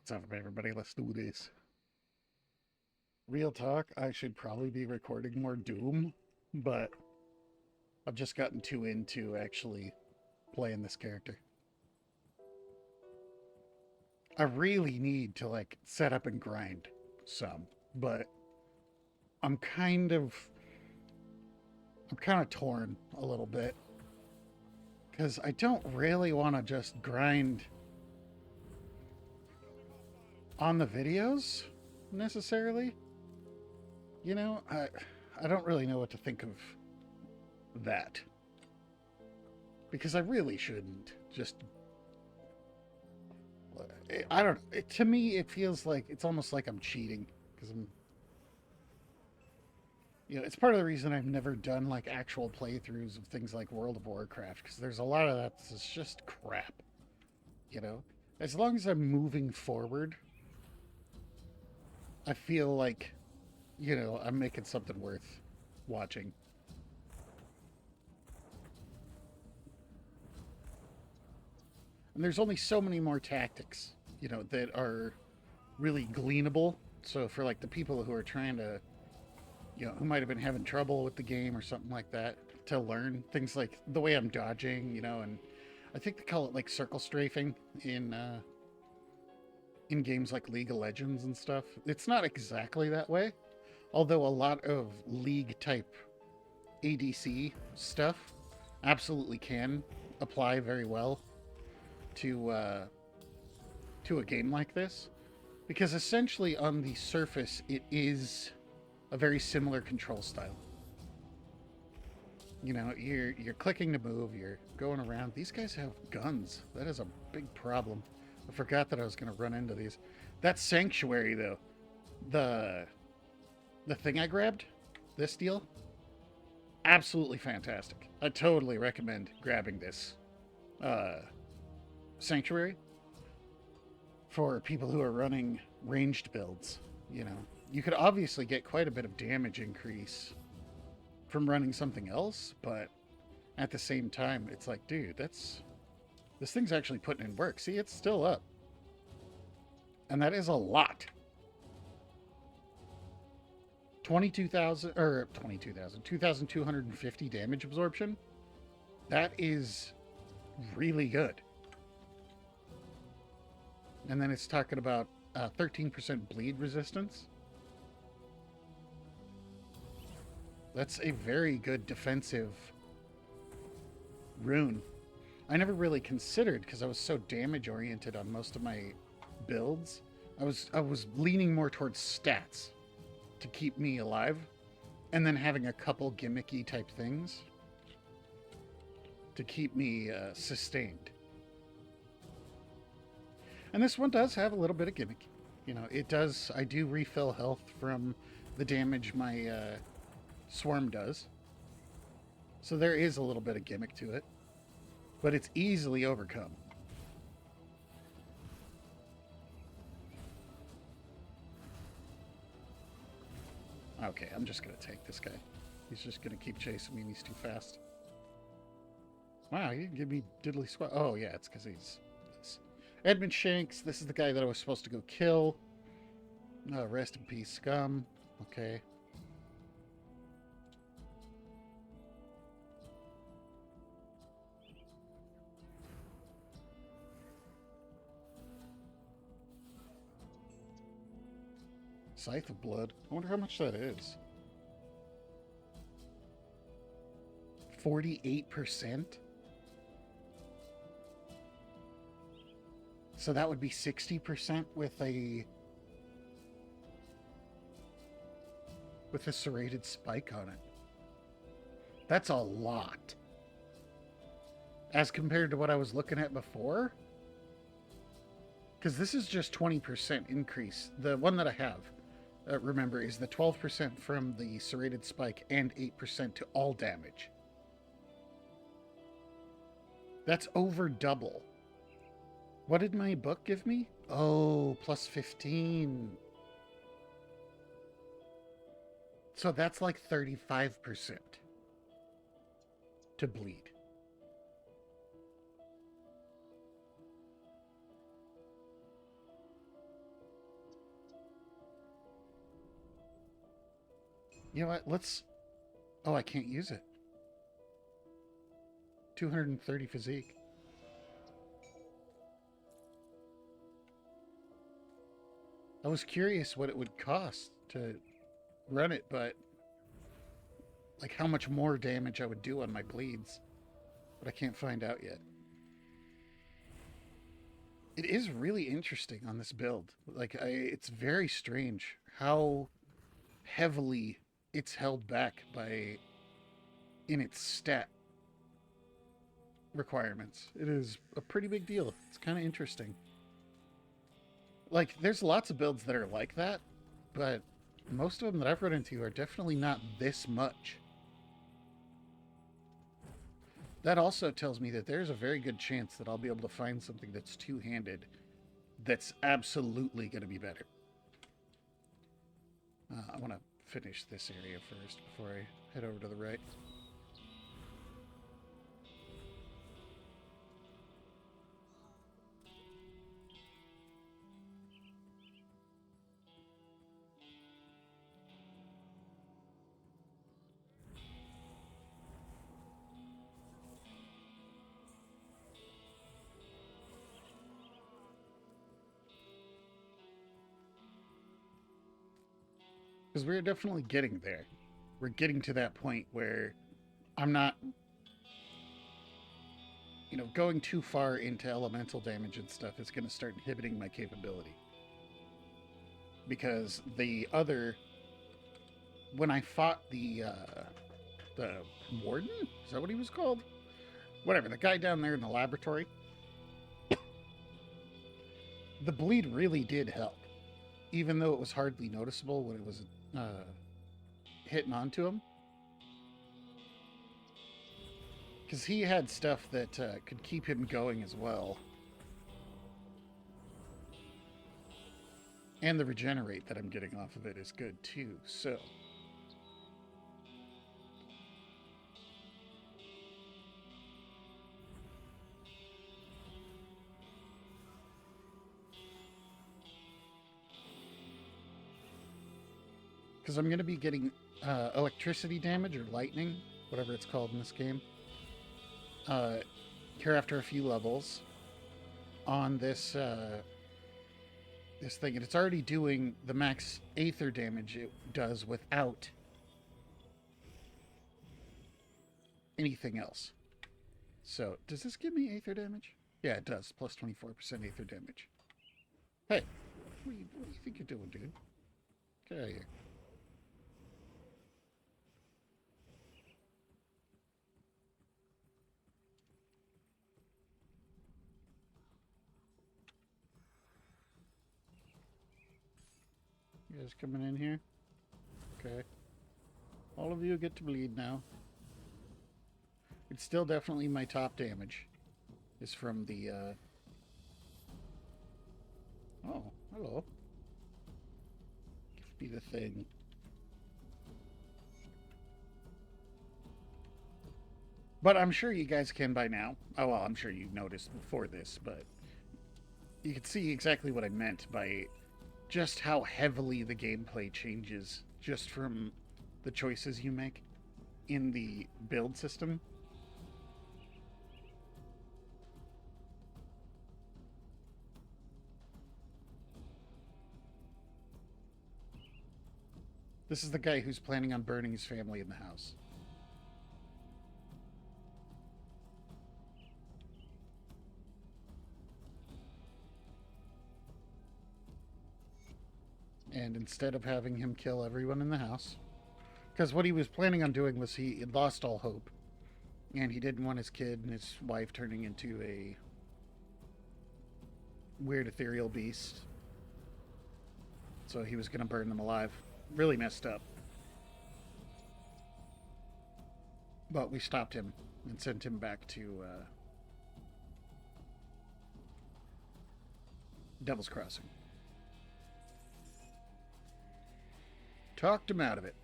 What's up, everybody? Let's do this. Real talk, I should probably be recording more Doom, but I've just gotten too into actually playing this character. I really need to like set up and grind some, but I'm kind of I'm kind of torn a little bit because I don't really want to just grind on the videos necessarily. You know, I don't really know what to think of that because I really shouldn't just. I don't. To me, it feels like it's almost like I'm cheating because I'm. It's part of the reason I've never done like actual playthroughs of things like World of Warcraft because there's a lot of that's just crap. You know, as long as I'm moving forward, I feel like, I'm making something worth watching. And there's only so many more tactics, that are really gleanable. So for like the people who are trying to, who might have been having trouble with the game or something like that, to learn things like the way I'm dodging, and I think they call it like circle strafing in games like League of Legends and stuff. It's not exactly that way, although a lot of League type ADC stuff absolutely can apply very well to to a game like this, because essentially on the surface it is a very similar control style. You're clicking to move, you're going around. These guys have guns. That is a big problem. I forgot that I was going to run into these. That sanctuary though, the the thing I grabbed, this deal, absolutely fantastic. I totally recommend grabbing this uh, sanctuary for people who are running ranged builds. You know, you could obviously get quite a bit of damage increase from running something else, but at the same time, it's like, dude, this thing's actually putting in work. See, it's still up, and that is a lot. 22,000 or 22,000, 2,250 damage absorption. That is really good. And then it's talking about 13% bleed resistance. That's a very good defensive rune. I never really considered, because I was so damage oriented on most of my builds. I was leaning more towards stats to keep me alive, and then having a couple gimmicky type things to keep me sustained. And this one does have a little bit of gimmick. It does. I do refill health from the damage my swarm does. So there is a little bit of gimmick to it, but it's easily overcome. Okay, I'm just going to take this guy. He's just going to keep chasing me and he's too fast. Wow, he didn't give me diddly squat. Oh, yeah, it's because he's... Edmund Shanks. This is the guy that I was supposed to go kill. Rest in peace, scum. Okay. Scythe of Blood. I wonder how much that is. 48%? So that would be 60% with a serrated spike on it. That's a lot. As compared to what I was looking at before. Because this is just 20% increase. The one that I have, remember, is the 12% from the serrated spike and 8% to all damage. That's over double. What did my book give me? Oh, plus 15. So that's like 35% to bleed. You know what? Let's... Oh, I can't use it. 230 physique. I was curious what it would cost to run it, but... Like, how much more damage I would do on my bleeds. But I can't find out yet. It is really interesting on this build. Like, it's very strange how heavily it's held back by... in its stat requirements. It is a pretty big deal. It's kind of interesting. Like, there's lots of builds that are like that, but most of them that I've run into are definitely not this much. That also tells me that there's a very good chance that I'll be able to find something that's two-handed that's absolutely going to be better. I want to finish this area first before I head over to the right. Because we're definitely getting there. We're getting to that point where I'm not, going too far into elemental damage and stuff is going to start inhibiting my capability. Because when I fought the warden? Is that what he was called? Whatever, the guy down there in the laboratory. The bleed really did help. Even though it was hardly noticeable when it was hitting onto him. Because he had stuff that could keep him going as well. And the regenerate that I'm getting off of it is good too, so... Because I'm going to be getting electricity damage or lightning, whatever it's called in this game, here after a few levels on this thing. And it's already doing the max aether damage it does without anything else. So, does this give me aether damage? Yeah, it does. Plus 24% aether damage. Hey, what do you think you're doing, dude? Get out of here. You guys coming in here? Okay. All of you get to bleed now. It's still definitely my top damage. Is from the, Oh, hello. Give me the thing. But I'm sure you guys can by now. Oh, well, I'm sure you noticed before this, but... You can see exactly what I meant by just how heavily the gameplay changes just from the choices you make in the build system. This is the guy who's planning on burning his family in the house. And instead of having him kill everyone in the house, because what he was planning on doing was he had lost all hope, and he didn't want his kid and his wife turning into a weird ethereal beast. So he was going to burn them alive. Really messed up. But we stopped him and sent him back to Devil's Crossing. Talked him out of it.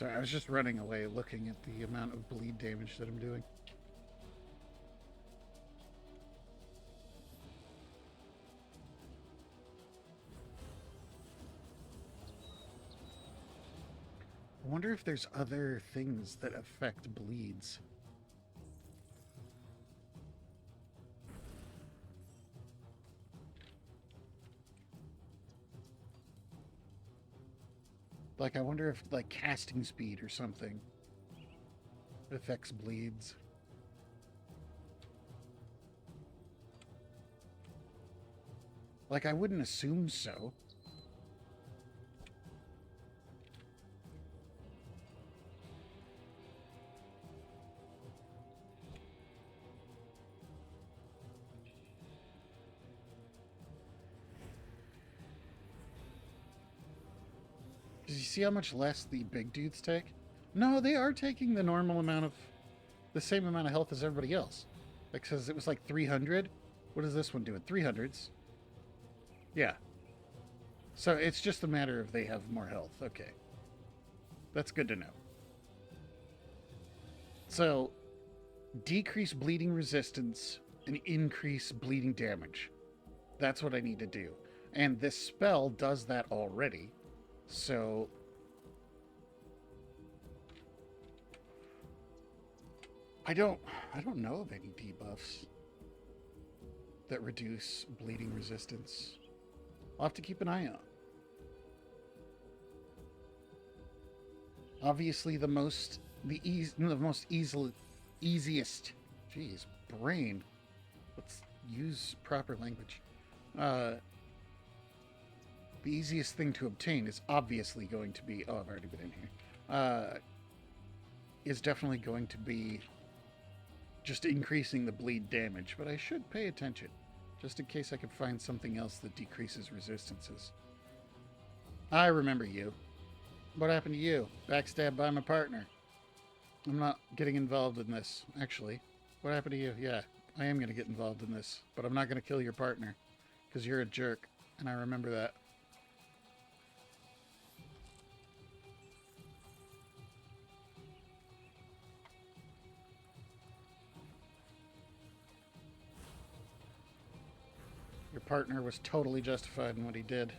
Sorry, I was just running away looking at the amount of bleed damage that I'm doing. I wonder if there's other things that affect bleeds. Like, I wonder if, like, casting speed or something affects bleeds. Like, I wouldn't assume so. Did you see how much less the big dudes take? No, they are taking the normal amount of... the same amount of health as everybody else. Because it was like 300. What is this one doing? 300s. Yeah. So it's just a matter of they have more health. Okay. That's good to know. So, decrease bleeding resistance and increase bleeding damage. That's what I need to do. And this spell does that already. So I don't know of any debuffs that reduce bleeding resistance. I'll have to keep an eye on. Obviously the easiest, geez, brain. Let's use proper language. The easiest thing to obtain is obviously going to be... oh, I've already been in here. Is definitely going to be just increasing the bleed damage, but I should pay attention, just in case I could find something else that decreases resistances. I remember you. What happened to you? Backstabbed by my partner. I'm not getting involved in this, actually. What happened to you? Yeah, I am going to get involved in this, but I'm not going to kill your partner, because you're a jerk, and I remember that. Your partner was totally justified in what he did.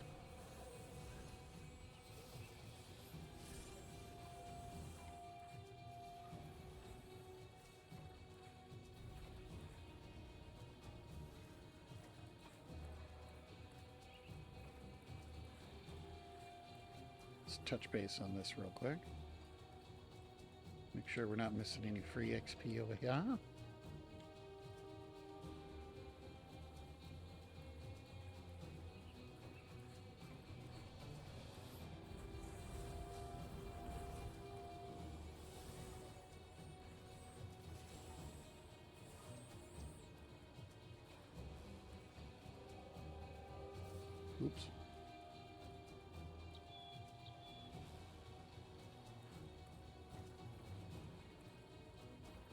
Let's touch base on this real quick. Make sure we're not missing any free XP over here. Oops.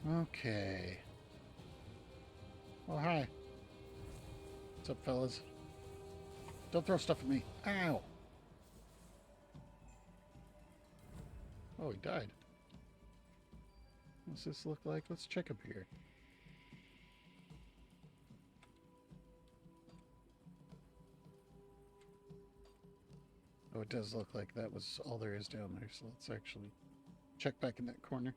Okay. Oh, hi. What's up, fellas? Don't throw stuff at me. Ow! Oh, he died. What's this look like? Let's check up here. Oh, it does look like that was all there is down there, so let's actually check back in that corner.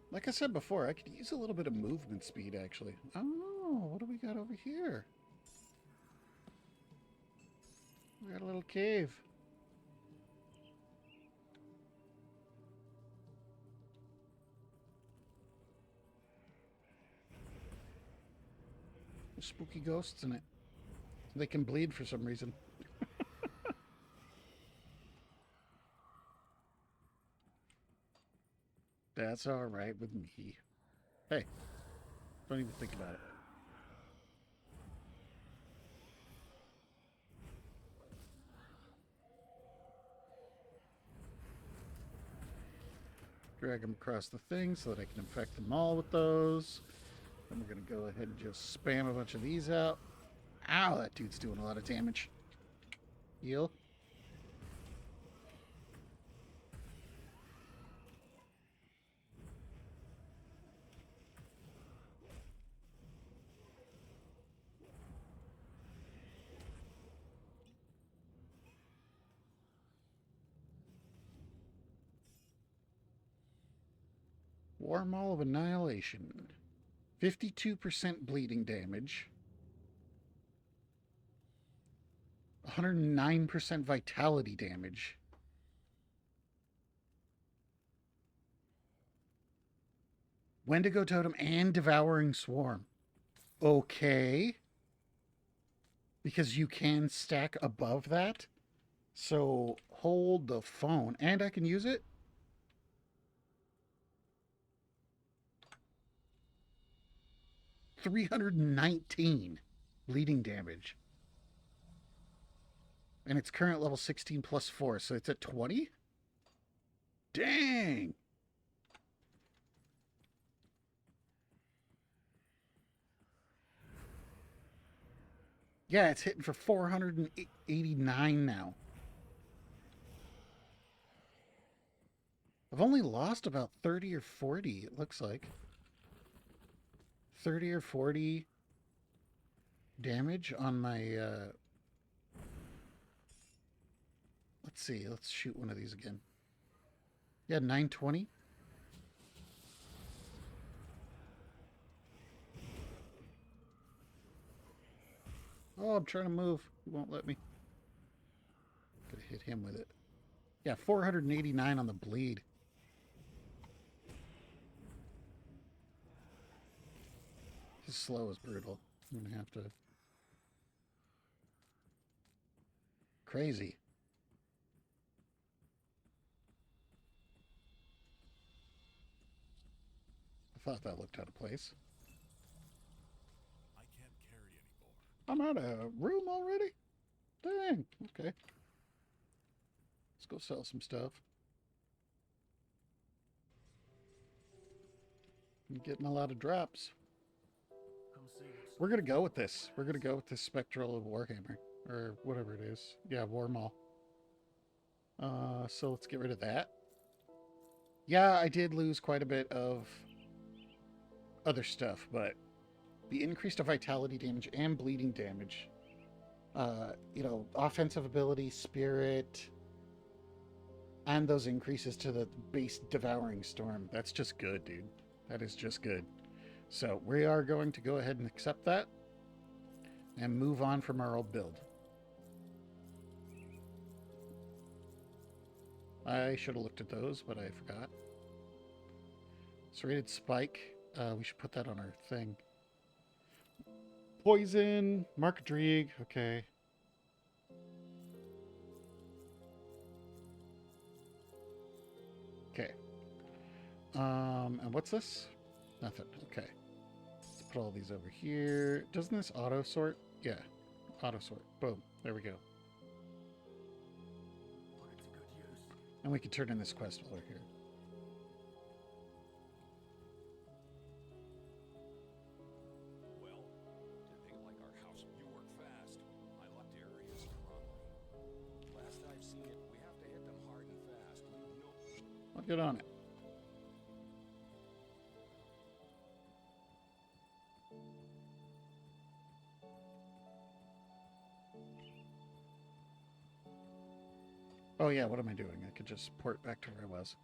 Like I said before, I could use a little bit of movement speed, actually. Oh, what do we got over here? We got a little cave. There's spooky ghosts in it. They can bleed for some reason. That's alright with me. Hey, don't even think about it. Drag them across the thing so that I can infect them all with those. Then we're going to go ahead and just spam a bunch of these out. Ow, that dude's doing a lot of damage. Heal. War Maul of Annihilation. 52% bleeding damage. 109% vitality damage. Wendigo Totem and Devouring Swarm. Okay. Because you can stack above that. So hold the phone. And I can use it? $319 bleeding damage. And it's current level 16 plus 4, so it's at 20? Dang! Yeah, it's hitting for 489 now. I've only lost about 30 or 40, it looks like. 30 or 40 damage on my... Let's see, let's shoot one of these again. Yeah, 920. Oh, I'm trying to move. He won't let me. Gotta hit him with it. Yeah, 489 on the bleed. His slow is brutal. I'm gonna have to... Crazy. I thought that looked out of place. I can't carry anymore. I'm out of room already? Dang. Okay. Let's go sell some stuff. I'm getting a lot of drops. We're going to go with this. We're going to go with this Spectral Warhammer. Or whatever it is. Yeah, War Maul. So let's get rid of that. Yeah, I did lose quite a bit of other stuff, but the increase to vitality damage and bleeding damage, you know, offensive ability, spirit, and those increases to the base Devouring Storm, that's just good, dude. That is just good. So we are going to go ahead and accept that and move on from our old build. I should have looked at those, but I forgot. Serrated Spike. We should put that on our thing. Poison. Markadrieg. Okay. Okay. And what's this? Nothing. Okay. Let's put all these over here. Doesn't this auto sort? Yeah. Auto sort. Boom. There we go. And we can turn in this quest while we're here. Well, did they like our house? You work fast. I left areas strongly. Last I've seen it, we have to hit them hard and fast. Leave no... I'll get on it. Oh yeah, what am I doing? I could just port back to where I was.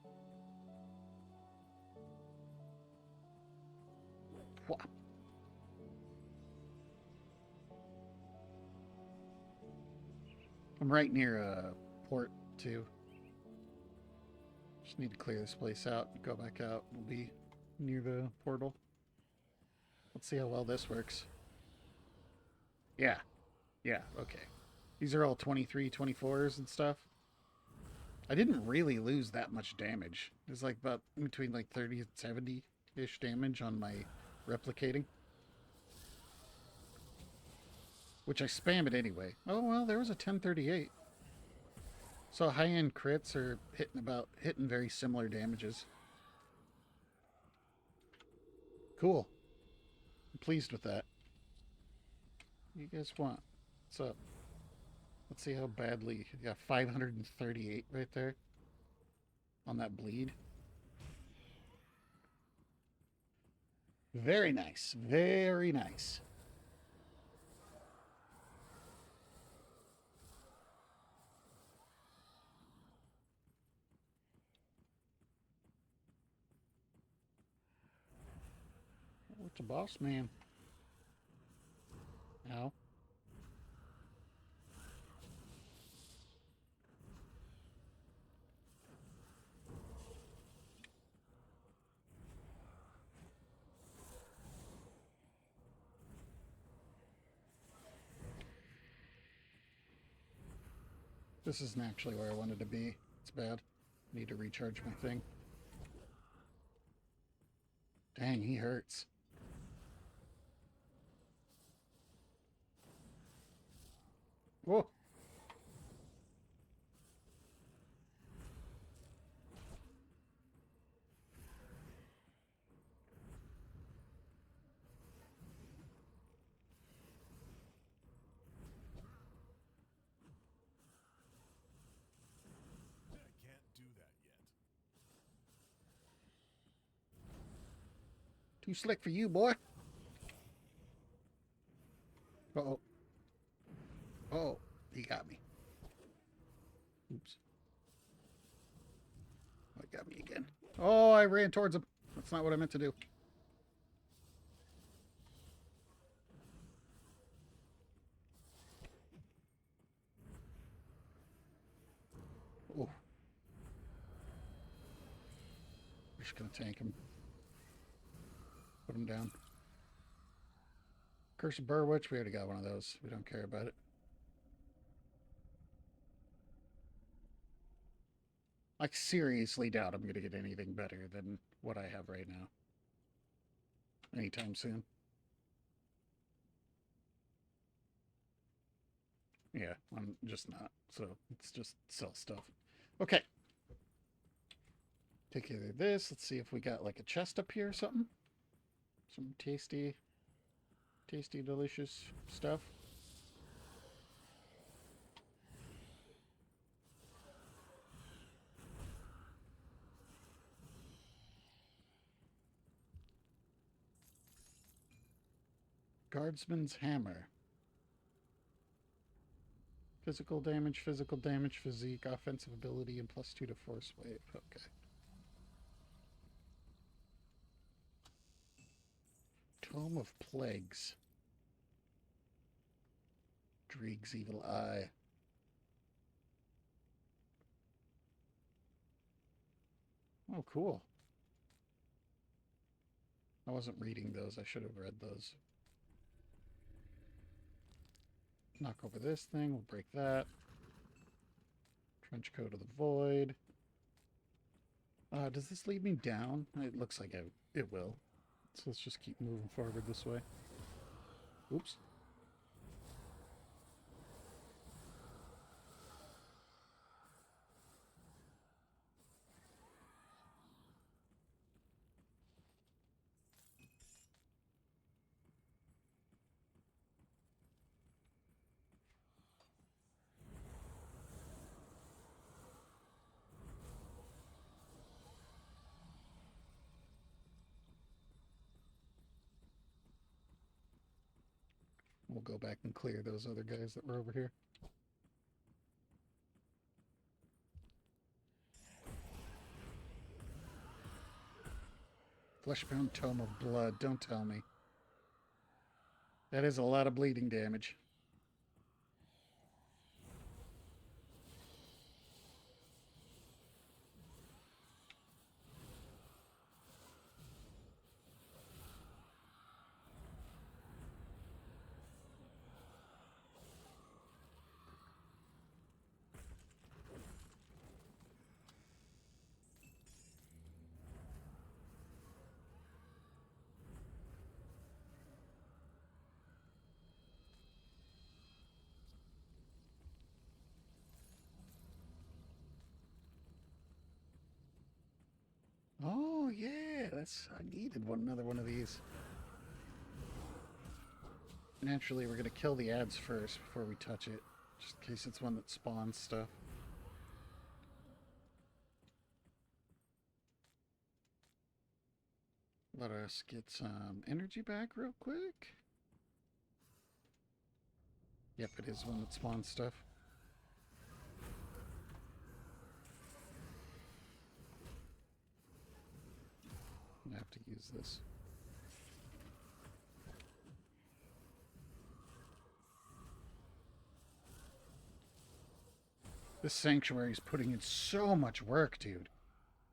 Whop. I'm right near a port too. Just need to clear this place out and go back out. We'll be near the portal. Let's see how well this works. Yeah. Yeah, okay. These are all 23, 24s and stuff. I didn't really lose that much damage. It's like about between like 30 and 70-ish damage on my replicating. Which I spam it anyway. Oh, well, there was a 1038. So high-end crits are hitting very similar damages. Cool. I'm pleased with that. What do you guys want? What's up? Let's see how badly... Yeah, 538 right there. On that bleed. Very nice. Very nice. What's a boss man? Ow. This isn't actually where I wanted to be. It's bad. Need to recharge my thing. Dang, he hurts. Whoa. I can't do that yet. Too slick for you, boy. Uh-oh. Oh, he got me. Oops. Oh, he got me again. Oh, I ran towards him. That's not what I meant to do. Oh. We're just going to tank him. Put him down. Curse of Burwitch, we already got one of those. We don't care about it. I seriously doubt I'm going to get anything better than what I have right now. Anytime soon. Yeah, I'm just not. So let's just sell stuff. Okay. Take care of this. Let's see if we got like a chest up here or something. Some tasty, delicious stuff. Guardsman's Hammer. Physical damage, physique, offensive ability, and +2 to force wave. Okay. Tome of Plagues. Dreeg's Evil Eye. Oh, cool. I wasn't reading those. I should have read those. Knock over this thing. We'll break that. Trench coat of the void. Does this lead me down? It looks like it will. So let's just keep moving forward this way. Oops. We'll go back and clear those other guys that were over here. Fleshbound Tome of Blood. Don't tell me. That is a lot of bleeding damage. Oh, yeah. I needed another one of these. Naturally, we're going to kill the ads first before we touch it. Just in case it's one that spawns stuff. Let us get some energy back real quick. Yep, it is one that spawns stuff. I have to use this. This sanctuary's putting in so much work, dude.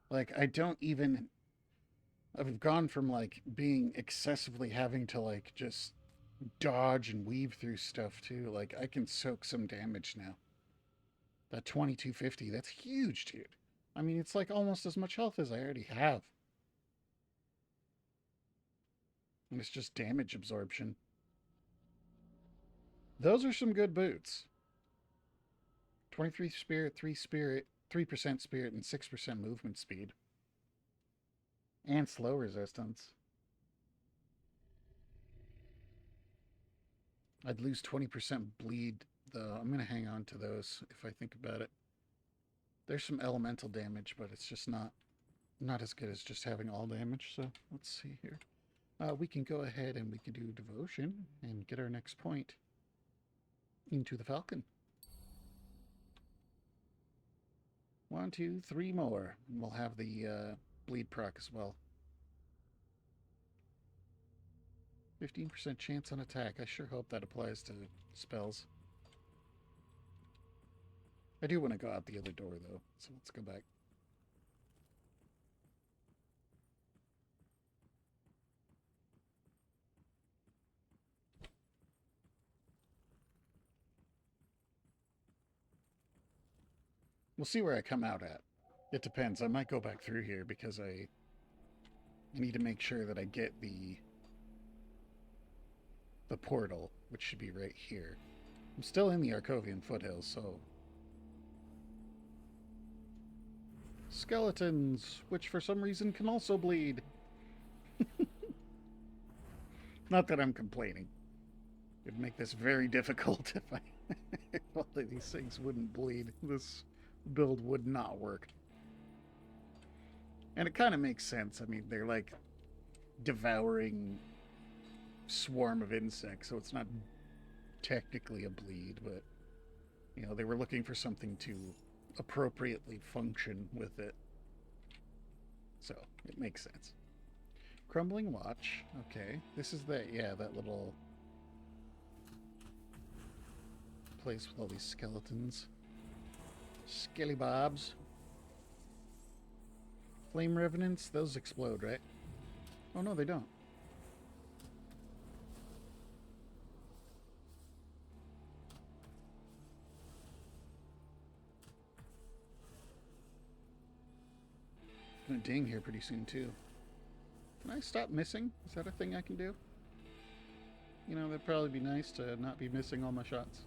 Like, I don't even. I've gone from, like, being excessively having to, like, just dodge and weave through stuff, too. Like, I can soak some damage now. That 2250, that's huge, dude. I mean, it's like almost as much health as I already have. And it's just damage absorption. Those are some good boots. 23 spirit, 3% spirit, and 6% movement speed. And slow resistance. I'd lose 20% bleed, though. I'm going to hang on to those if I think about it. There's some elemental damage, but it's just not as good as just having all damage. So let's see here. We can go ahead and we can do devotion and get our next point into the Falcon. 1, 2, 3 more. And we'll have the bleed proc as well. 15% chance on attack. I sure hope that applies to spells. I do want to go out the other door, though, so let's go back. We'll see where I come out at. It depends. I might go back through here because I need to make sure that I get the portal, which should be right here. I'm still in the Arcovian foothills, so... Skeletons, which for some reason can also bleed. Not that I'm complaining. It'd make this very difficult if if all of these things wouldn't bleed. This build would not work. And it kind of makes sense. I mean, they're like devouring swarm of insects, so it's not technically a bleed, but you know, they were looking for something to appropriately function with it. So, it makes sense. Crumbling watch. Okay. This is that little place with all these skeletons. Skelly bobs. Flame revenants, those explode, right? Oh no, they don't. Gonna ding here pretty soon too. Can I stop missing? Is that a thing I can do? You know, that'd probably be nice to not be missing all my shots.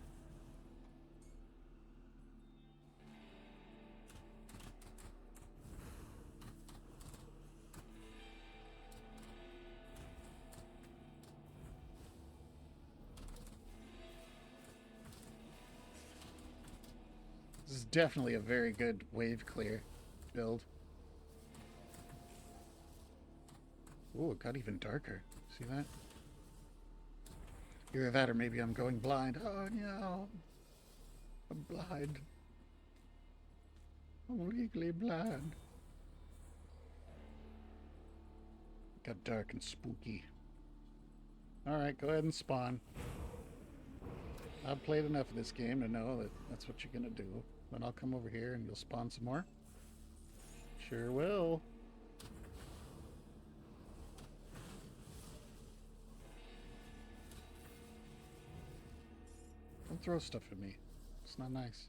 This is definitely a very good wave clear build. Ooh, it got even darker. See that? Either that or maybe I'm going blind. Oh no. I'm blind. I'm legally blind. Got dark and spooky. Alright, go ahead and spawn. I've played enough of this game to know that that's what you're gonna do. Then I'll come over here and you'll spawn some more. Sure will. Don't throw stuff at me. It's not nice.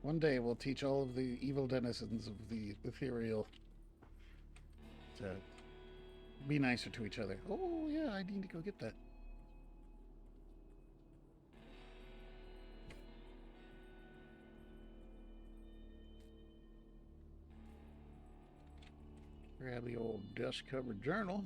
One day we'll teach all of the evil denizens of the ethereal to be nicer to each other. Oh yeah, I need to go get that. Grab the old dust-covered journal.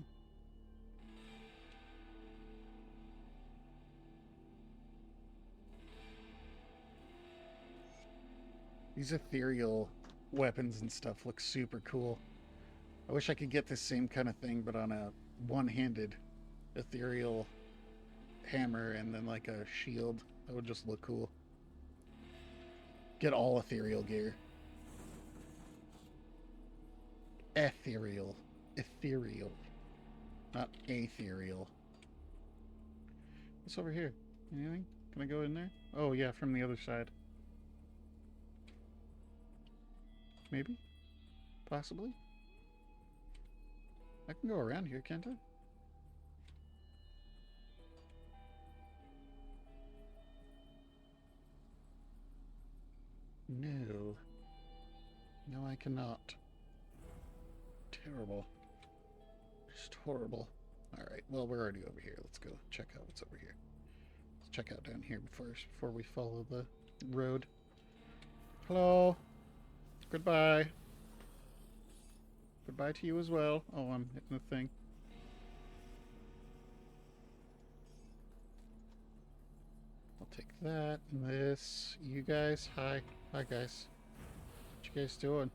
These ethereal weapons and stuff look super cool. I wish I could get this same kind of thing, but on a one-handed ethereal hammer and then like a shield. That would just look cool. Get all ethereal gear. Ethereal. Ethereal. Not ethereal. What's over here? Anything? Can I go in there? Oh, yeah, from the other side. Maybe? Possibly? I can go around here, can't I? No. No, I cannot. Terrible. Just horrible. Alright, well, we're already over here. Let's go check out what's over here. Let's check out down here before we follow the road. Hello. Goodbye. Goodbye to you as well. Oh, I'm hitting the thing. I'll take that and this. You guys, hi. Hi, guys. What you guys doing?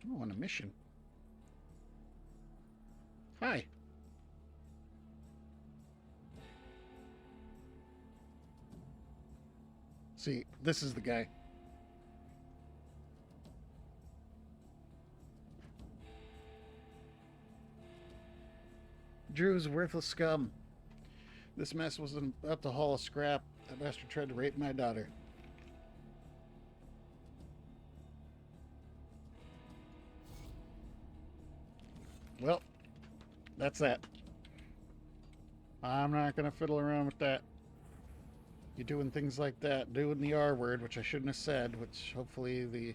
Oh, on a mission. Hi. See, this is the guy. Drew's worthless scum. This mess wasn't up to haul of scrap. That bastard tried to rape my daughter. Well, that's that. I'm not going to fiddle around with that. You're doing things like that, doing the R word, which I shouldn't have said, which hopefully the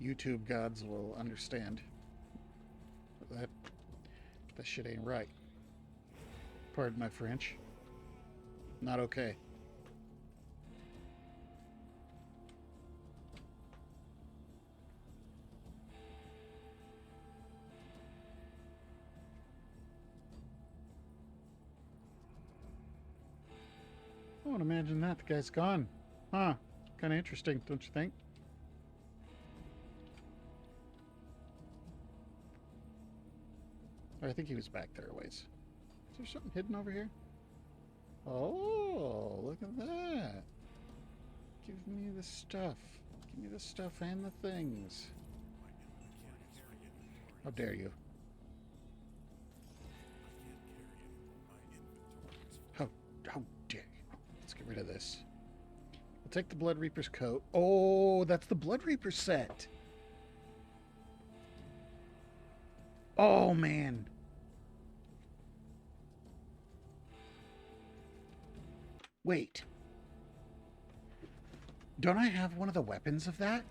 YouTube gods will understand. That shit ain't right. Pardon my French. Not okay. I won't imagine that. The guy's gone. Huh. Kind of interesting, don't you think? Or I think he was back there a ways. Is there something hidden over here? Oh, look at that. Give me the stuff. Give me the stuff and the things. How dare you? How dare you? Let's get rid of this. We'll take the Blood Reaper's coat. Oh, that's the Blood Reaper set. Oh, man. Wait. Don't I have one of the weapons of that?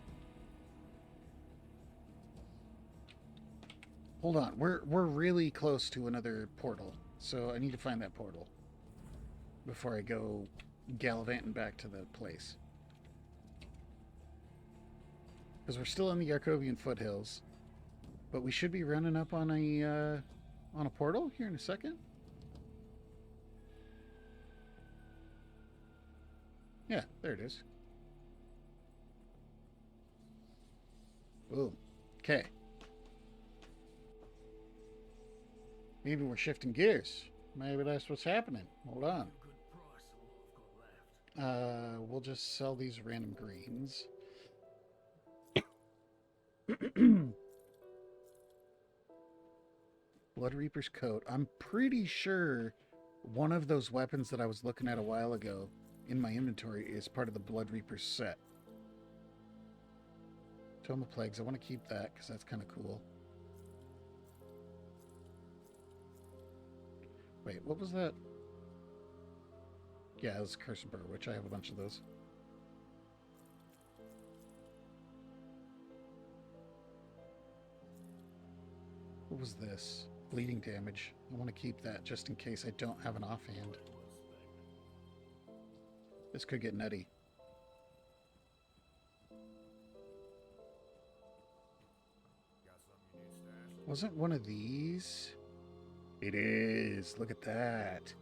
Hold on. We're really close to another portal. So I need to find that portal before I go gallivanting back to the place. Because we're still in the Arcovian foothills. But we should be running up on a portal here in a second. Yeah, there it is. Boom. Okay. Maybe we're shifting gears. Maybe that's what's happening. Hold on. We'll just sell these random greens. Blood Reaper's coat. I'm pretty sure one of those weapons that I was looking at a while ago in my inventory is part of the Blood Reaper set. Tome of Plagues. I want to keep that because that's kind of cool. Wait, what was that? Yeah, it was Curse Burr, which I have a bunch of those. What was this? Bleeding damage. I want to keep that just in case I don't have an offhand. This could get nutty. Wasn't one of these? It is. Look at that.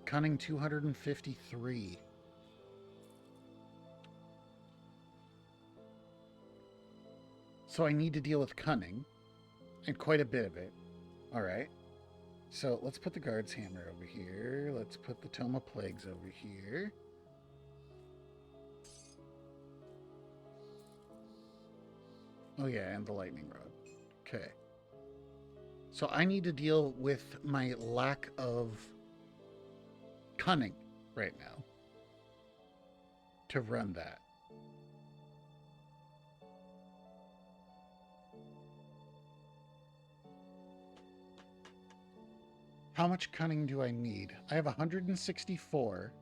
Cunning 253. So I need to deal with cunning. And quite a bit of it. Alright. So let's put the guard's hammer over here. Let's put the Tome of Plagues over here. Oh yeah, and the lightning rod. Okay. So I need to deal with my lack of cunning right now to run that. How much cunning do I need? I have 164.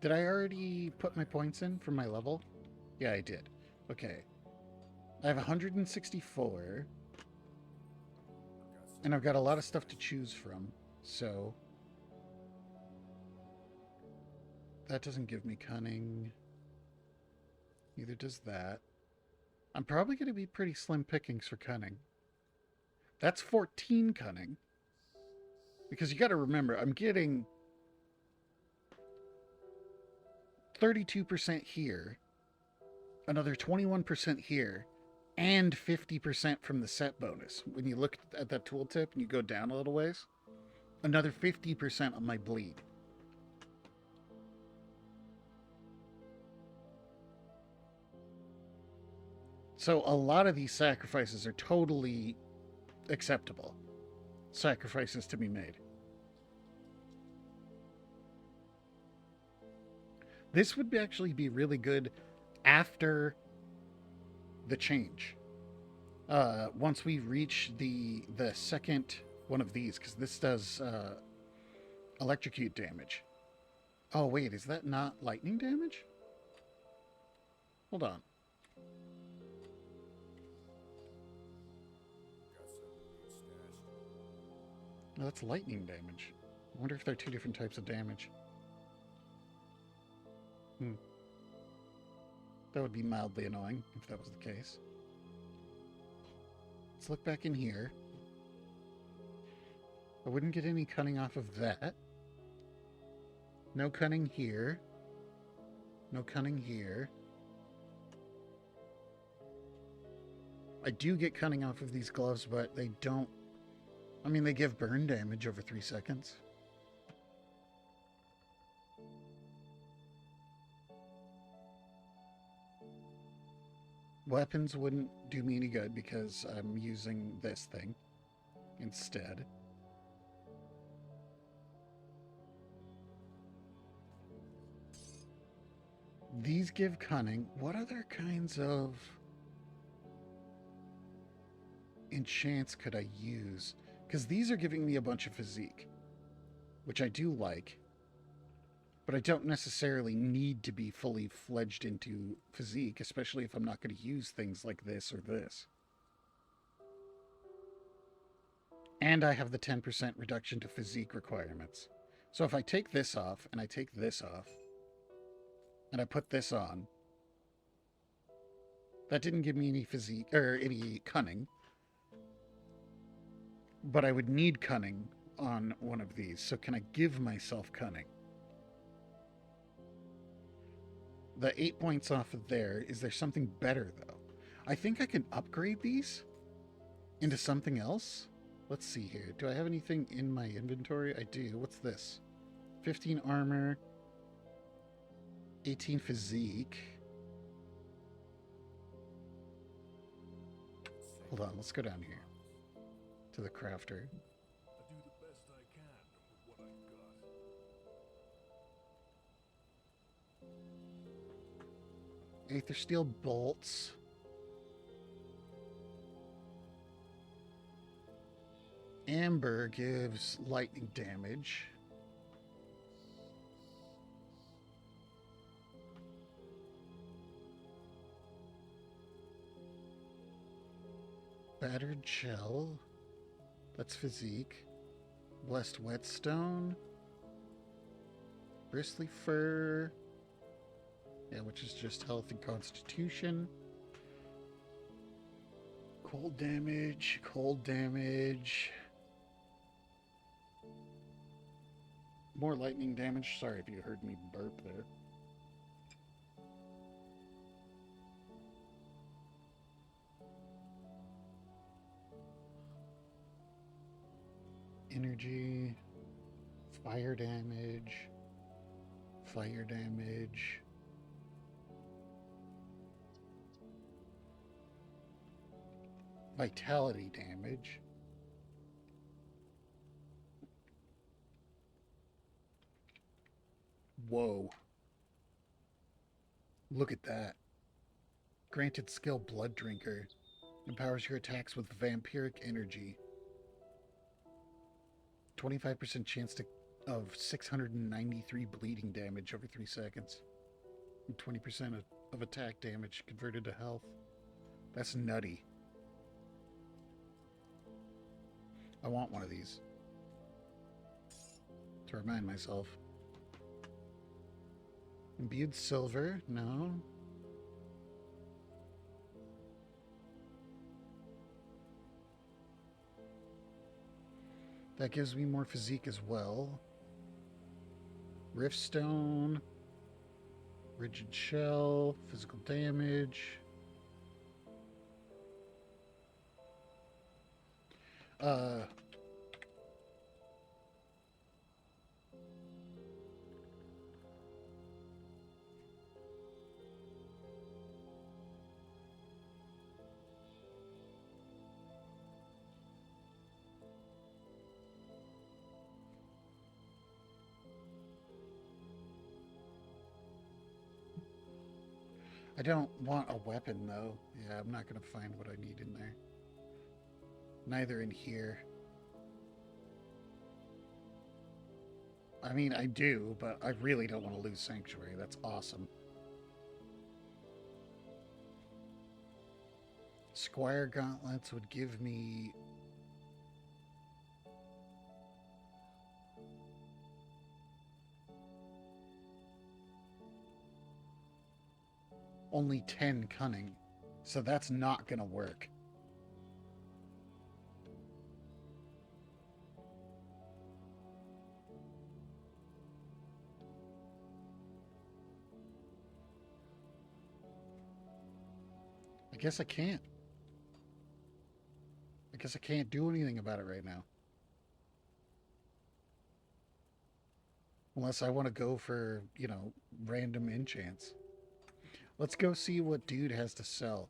Did I already put my points in for my level? Yeah, I did. Okay. I have 164. And I've got a lot of stuff to choose from. So that doesn't give me cunning. Neither does that. I'm probably going to be pretty slim pickings for cunning. That's 14 cunning. Because you got to remember, I'm getting 32% here, another 21% here, and 50% from the set bonus. When you look at that tooltip and you go down a little ways, another 50% on my bleed. So a lot of these sacrifices are totally acceptable sacrifices to be made. This would actually be really good after the change. Once we reach the second one of these, because this does electrocute damage. Oh wait, is that not lightning damage? Hold on. No, that's lightning damage. I wonder if they're two different types of damage. That would be mildly annoying if that was the case. Let's look back in here. I wouldn't get any cunning off of that. No cunning here. No cunning here. I do get cunning off of these gloves, but they don't... I mean, they give burn damage over 3 seconds. Weapons wouldn't do me any good because I'm using this thing instead. These give cunning. What other kinds of enchants could I use? Because these are giving me a bunch of physique, which I do like, but I don't necessarily need to be fully fledged into physique, especially if I'm not going to use things like this or this. And I have the 10% reduction to physique requirements. So if I take this off, and I take this off, and I put this on, that didn't give me any physique, or any cunning. But I would need cunning on one of these. So can I give myself cunning? The 8 points off of there. Is there something better, though? I think I can upgrade these into something else. Let's see here. Do I have anything in my inventory? I do. What's this? 15 armor. 18 physique. Hold on. Let's go down here to the crafter. I do the best I can with what I've got. Aether steel bolts. Amber gives lightning damage. Battered shell. That's physique. Blessed whetstone. Bristly fur. Yeah, which is just health and constitution. Cold damage. Cold damage. More lightning damage. Sorry if you heard me burp there. Energy. Fire damage. Fire damage. Vitality damage. Whoa. Look at that. Granted skill Blood Drinker. Empowers your attacks with vampiric energy. 25% chance of 693 bleeding damage over 3 seconds. And 20% of attack damage converted to health. That's nutty. I want one of these. To remind myself. Imbued silver? No. That gives me more physique as well. Riftstone. Rigid shell. Physical damage. I don't want a weapon, though. Yeah, I'm not going to find what I need in there. Neither in here. I mean, I do, but I really don't want to lose Sanctuary. That's awesome. Squire Gauntlets would give me... only 10 cunning, so that's not gonna work. I guess I can't. I guess I can't do anything about it right now. Unless I want to go for, you know, random enchants. Let's go see what dude has to sell.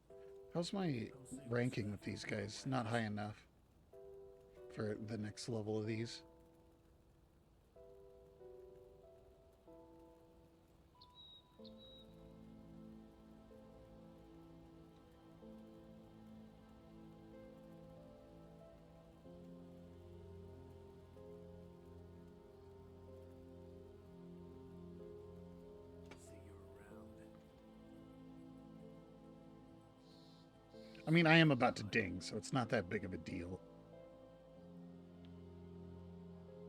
How's my ranking with these guys? Not high enough for the next level of these. I mean, I am about to ding, so it's not that big of a deal.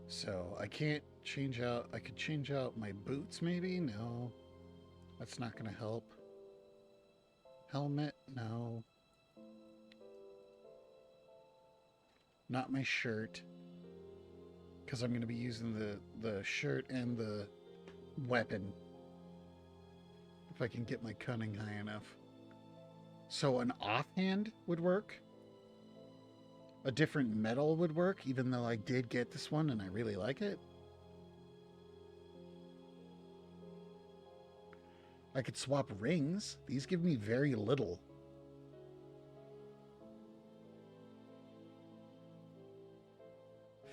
So, I can't change out... I could change out my boots, maybe? No. That's not going to help. Helmet? No. Not my shirt. Because I'm going to be using the shirt and the weapon. If I can get my cunning high enough. So an offhand would work. A different metal would work, even though I did get this one and I really like it. I could swap rings. These give me very little.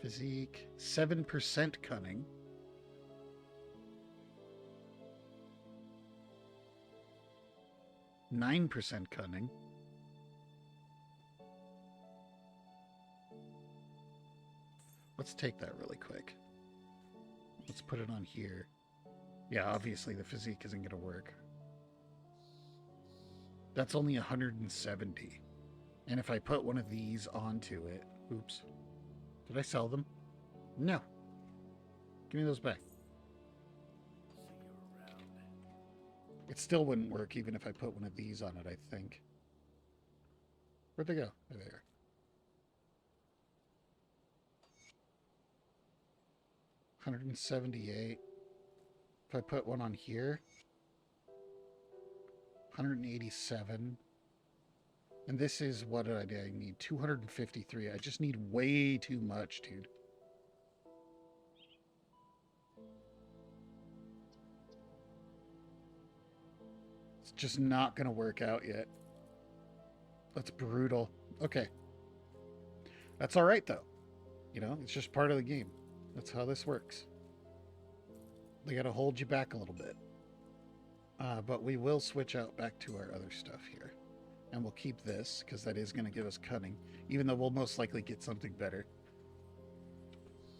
Physique. 7% cunning. %9 cunning. Let's take that really quick. Let's put it on here. Yeah, obviously the physique isn't going to work. That's only 170. And if I put one of these onto it... Oops. Did I sell them? No. Give me those back. It still wouldn't work even if I put one of these on it, I think. Where'd they go? There they are. $178. If I put one on here, 187. And this is what I need. 253. I just need way too much, dude. It's just not going to work out yet. That's brutal. Okay. That's all right, though. You know, it's just part of the game. That's how this works. They got to hold you back a little bit. But we will switch out back to our other stuff here. And we'll keep this, because that is going to give us cunning, even though we'll most likely get something better.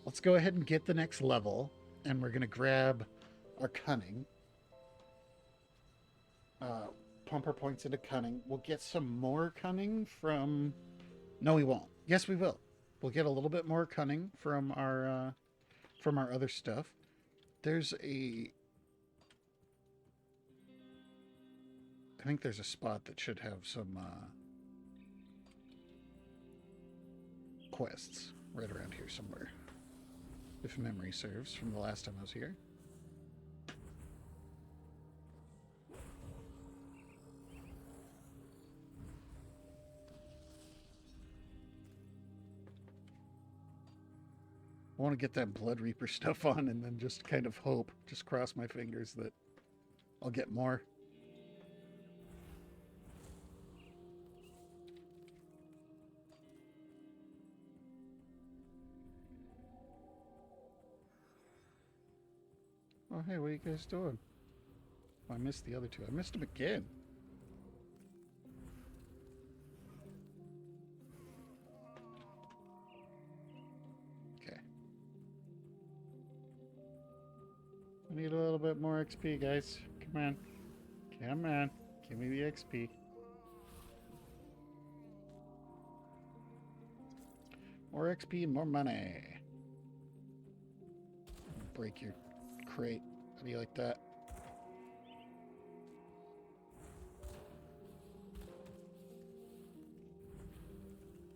Let's go ahead and get the next level, and we're going to grab our cunning. Pump our points into cunning. We'll get some more cunning from... No, we won't. Yes, we will. We'll get a little bit more cunning from our other stuff. There's a... I think there's a spot that should have some quests right around here somewhere, if memory serves, from the last time I was here. I want to get that Blood Reaper stuff on and then just kind of hope, just cross my fingers that I'll get more. Oh, hey, what are you guys doing? Oh, I missed the other two. I missed them again. Okay. I need a little bit more XP, guys. Come on. Come on. Give me the XP. More XP and more money. Break your crate. How do you like that?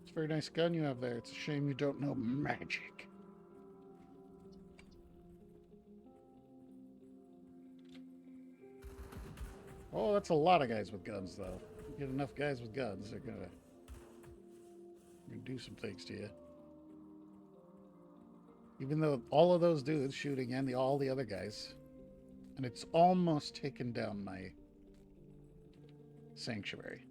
It's a very nice gun you have there. It's a shame you don't know magic. Oh, that's a lot of guys with guns, though. You get enough guys with guns, they're gonna do some things to you. Even though all of those dudes shooting and all the other guys, and it's almost taken down my sanctuary.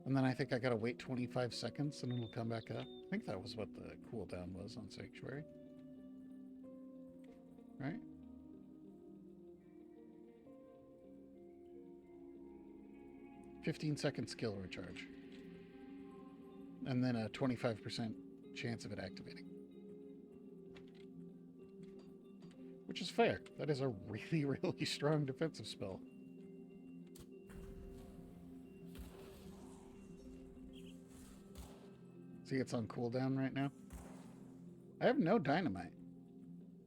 And then I think I gotta wait 25 seconds and it'll come back up. I think that was what the cooldown was on sanctuary. Right? "15-second skill recharge." And then a 25% chance of it activating. Which is fair. That is a really, really strong defensive spell. See, it's on cooldown right now. I have no dynamite.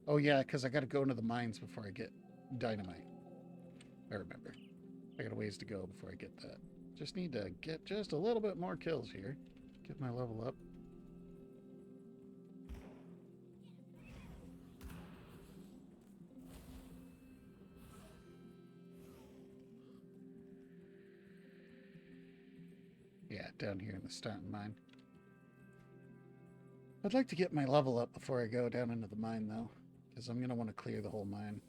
Oh yeah, because I gotta go into the mines before I get dynamite. I remember. I got a ways to go before I get that. Just need to get just a little bit more kills here. Get my level up. Yeah, down here in the starting mine. I'd like to get my level up before I go down into the mine, though, because I'm going to want to clear the whole mine.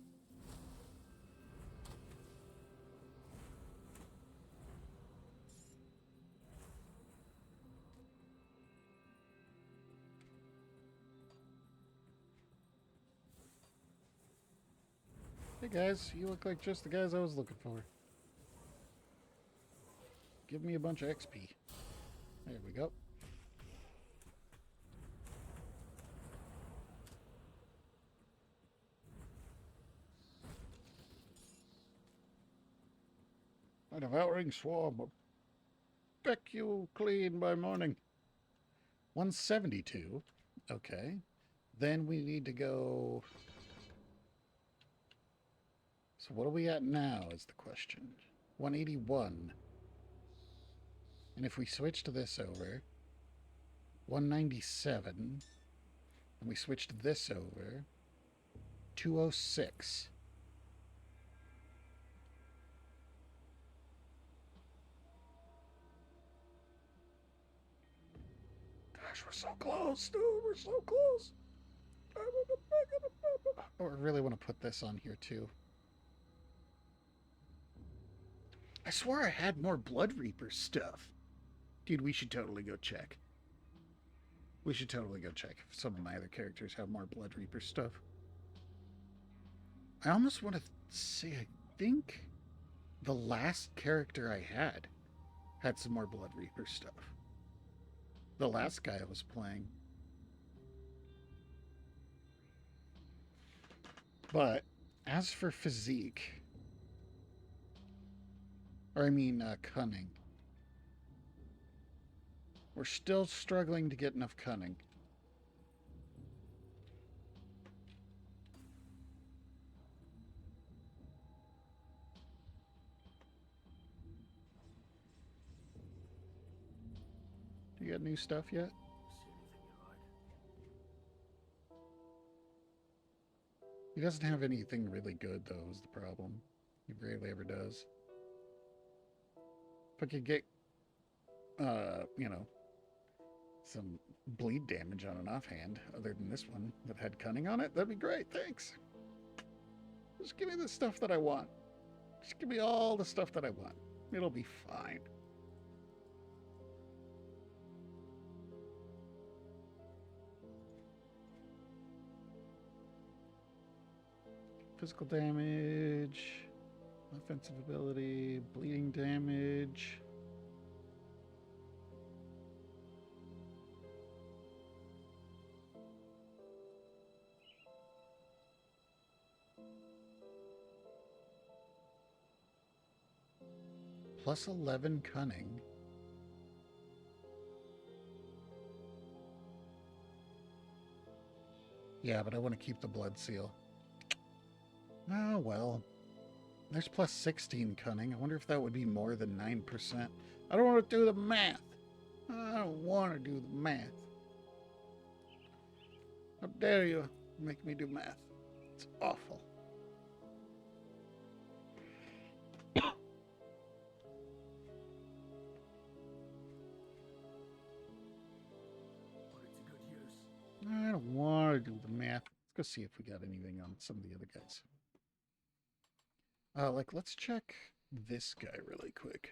Hey guys, you look like just the guys I was looking for. Give me a bunch of XP. There we go. A devouring swarm will peck you clean by morning. 172. Okay. Then we need to go... So what are we at now is the question. 181. And if we switch to this over, 197, and we switch to this over, 206. Gosh, we're so close, dude. We're so close. Oh, I really want to put this on here, too. I swore I had more Blood Reaper stuff. Dude, we should totally go check. We should totally go check if some of my other characters have more Blood Reaper stuff. I almost want to say I think the last character I had some more Blood Reaper stuff. The last guy I was playing. But as for physique, or I mean cunning, we're still struggling to get enough cunning. You got new stuff yet? He doesn't have anything really good, though, is the problem. He rarely ever does. If I could get, you know, some bleed damage on an offhand, other than this one that had cunning on it, that'd be great. Thanks. Just give me the stuff that I want. Just give me all the stuff that I want. It'll be fine. Physical damage, offensive ability, bleeding damage. Plus 11 cunning. Yeah, but I want to keep the blood seal. Oh, well. There's plus 16 cunning. I wonder if that would be more than 9%. I don't want to do the math. I don't want to do the math. How dare you make me do math? It's awful. I don't want to do the math. Let's go see if we got anything on some of the other guys. Let's check this guy really quick.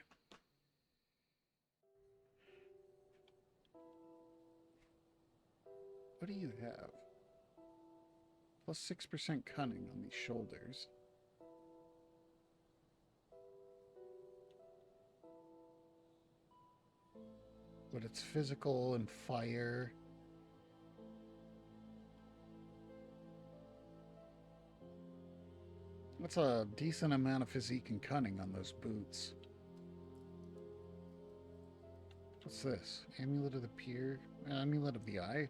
What do you have? Plus 6% cunning on these shoulders. But it's physical and fire. That's a decent amount of physique and cunning on those boots. What's this? Amulet of the Peer? Amulet of the Eye?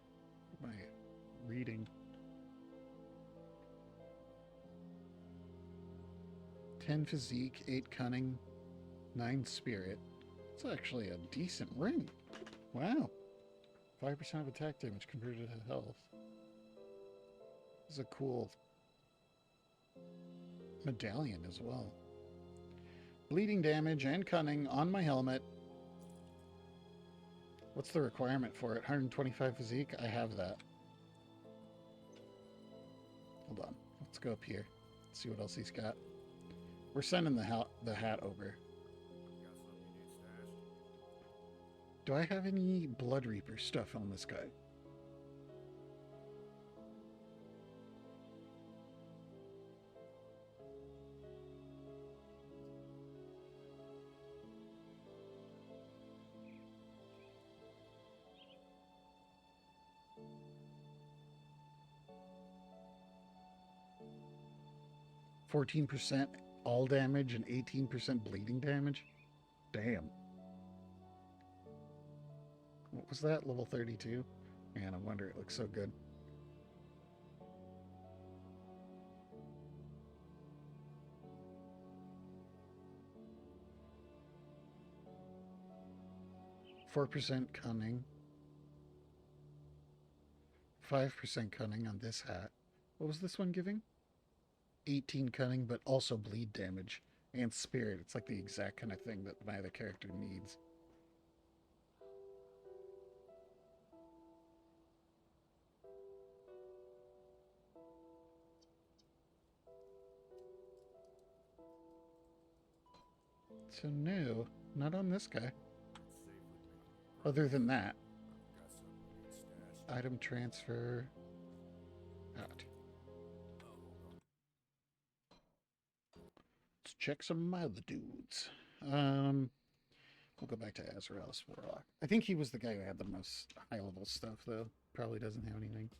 What am I reading? 10 physique, 8 cunning, 9 spirit. It's actually a decent ring. Wow. 5% of attack damage converted to health. This is a cool medallion as well. Bleeding damage and cunning on my helmet. What's the requirement for it? 125 physique? I have that. Hold on. Let's go up here. See what else he's got. We're sending the hat over. Do I have any Blood Reaper stuff on this guy? %, all damage and 18% bleeding damage? Damn. What was that? Level 32? Man, I wonder it looks so good. %, cunning. 5% cunning on this hat. What was this one giving? 18 cunning, but also bleed damage and spirit. It's like the exact kind of thing that my other character needs. So no, not on this guy. It's safe with me. Other than that, Got something you need stashed. item transfer out. Oh, hold on. Let's check some of my other dudes. We'll go back to Azrael's Warlock. I think he was the guy who had the most high-level stuff, though. Probably doesn't have anything.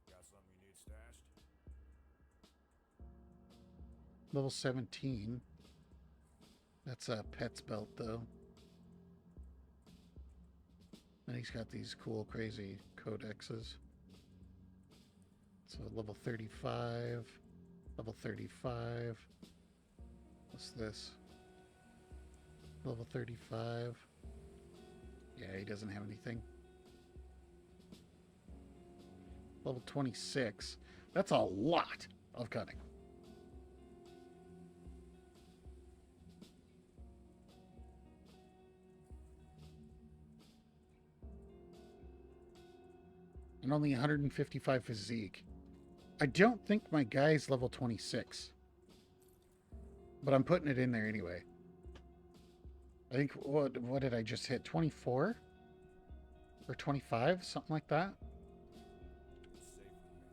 Got something you need stashed? Level 17. That's a pet's belt, though. And he's got these cool, crazy codexes. So level 35. Level 35. What's this? Level 35. Yeah, he doesn't have anything. Level 26. That's a lot of cutting. And only 155 physique. I don't think my guy's level 26. But I'm putting it in there anyway. I think, what did I just hit? 24? Or 25? Something like that? It's safe with me.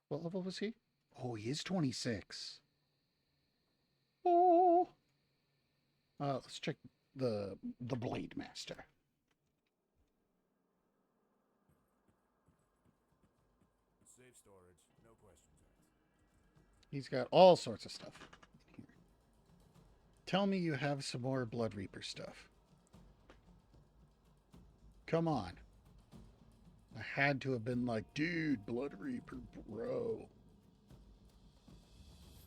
What level was he? Oh, he is 26. Oh. Let's check the Blade Master. Safe storage. No questions asked. He's got all sorts of stuff in here. Tell me you have some more Blood Reaper stuff. Come on. I had to have been like, dude, Blood Reaper, bro.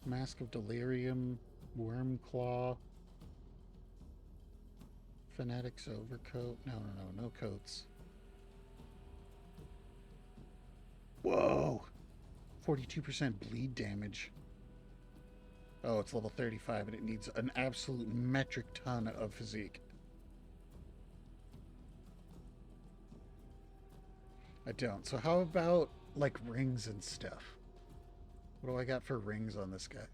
Mask of Delirium, Worm Claw, Fanatic's Overcoat. No coats. Whoa! 42% bleed damage. Oh, it's level 35 and it needs an absolute metric ton of physique. I don't. So how about, like, rings and stuff? What do I got for rings on this guy?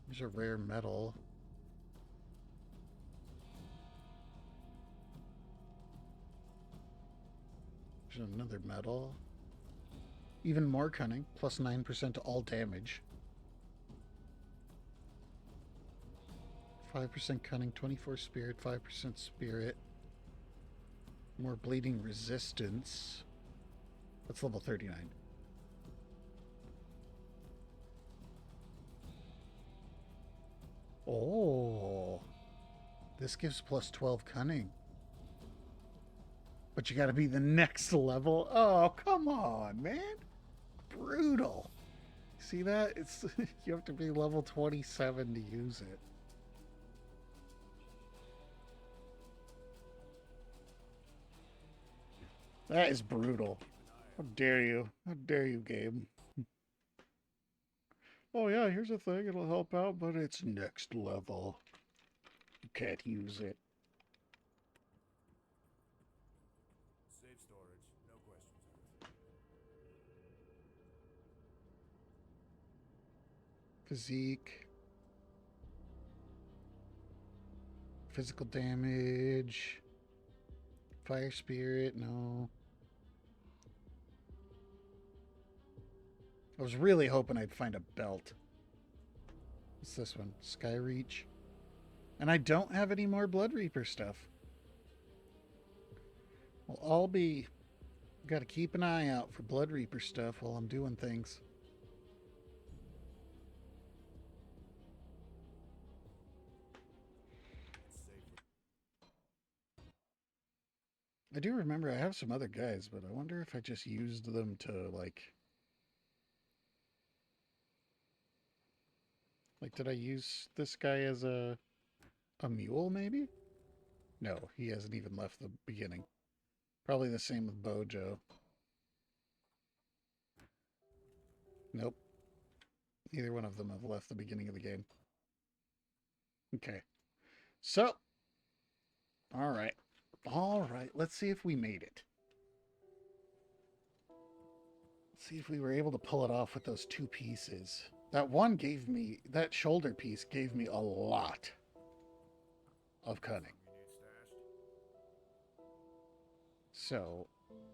There's a rare metal. There's another metal. Even more cunning, plus 9% to all damage. 5% cunning, 24 spirit, 5% spirit. More bleeding resistance. That's level 39. Oh, this gives plus 12 cunning. But you gotta be the next level. Oh, come on, man. Brutal. See that? It's you have to be level 27 to use it. That is brutal. How dare you? How dare you, game? Oh yeah, here's a thing. It'll help out, but it's next level. You can't use it. Safe storage. No questions asked. Physique. Physical damage. Fire spirit, no. I was really hoping I'd find a belt. What's this one? Skyreach. And I don't have any more Blood Reaper stuff. Well, I'll be... Got to keep an eye out for Blood Reaper stuff while I'm doing things. It's safe. I do remember I have some other guys, but I wonder if I just used them to, like... Like, did I use this guy as a mule, maybe? No, he hasn't even left the beginning. Probably the same with Bojo. Nope. Neither one of them have left the beginning of the game. Okay. So. Alright. Alright, let's see if we made it. See if we were able to pull it off with those two pieces. That shoulder piece gave me a lot of cunning. So,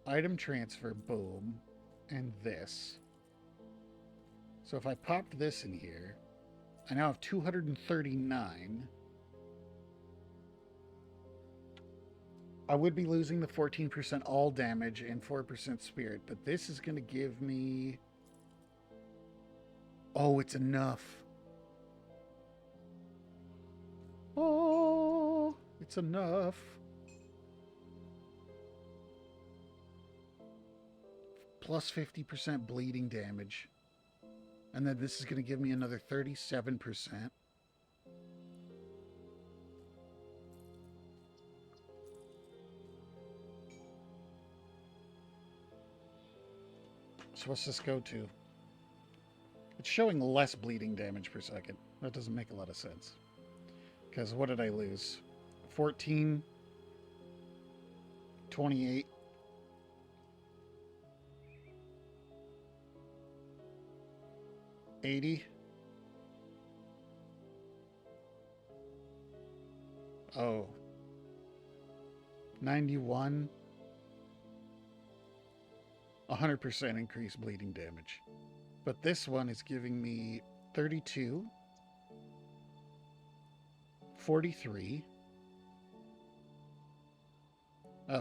item transfer, boom, and this. So if I popped this in here, I now have 239. I would be losing the 14% all damage and 4% spirit, but this is going to give me... Oh, it's enough. Oh, it's enough. Plus 50% bleeding damage. And then this is going to give me another 37%. So what's this go to? It's showing less bleeding damage per second. That doesn't make a lot of sense. Because what did I lose? 14, 28. $80. Oh. 91. 100% increased bleeding damage. But this one is giving me 32, 43.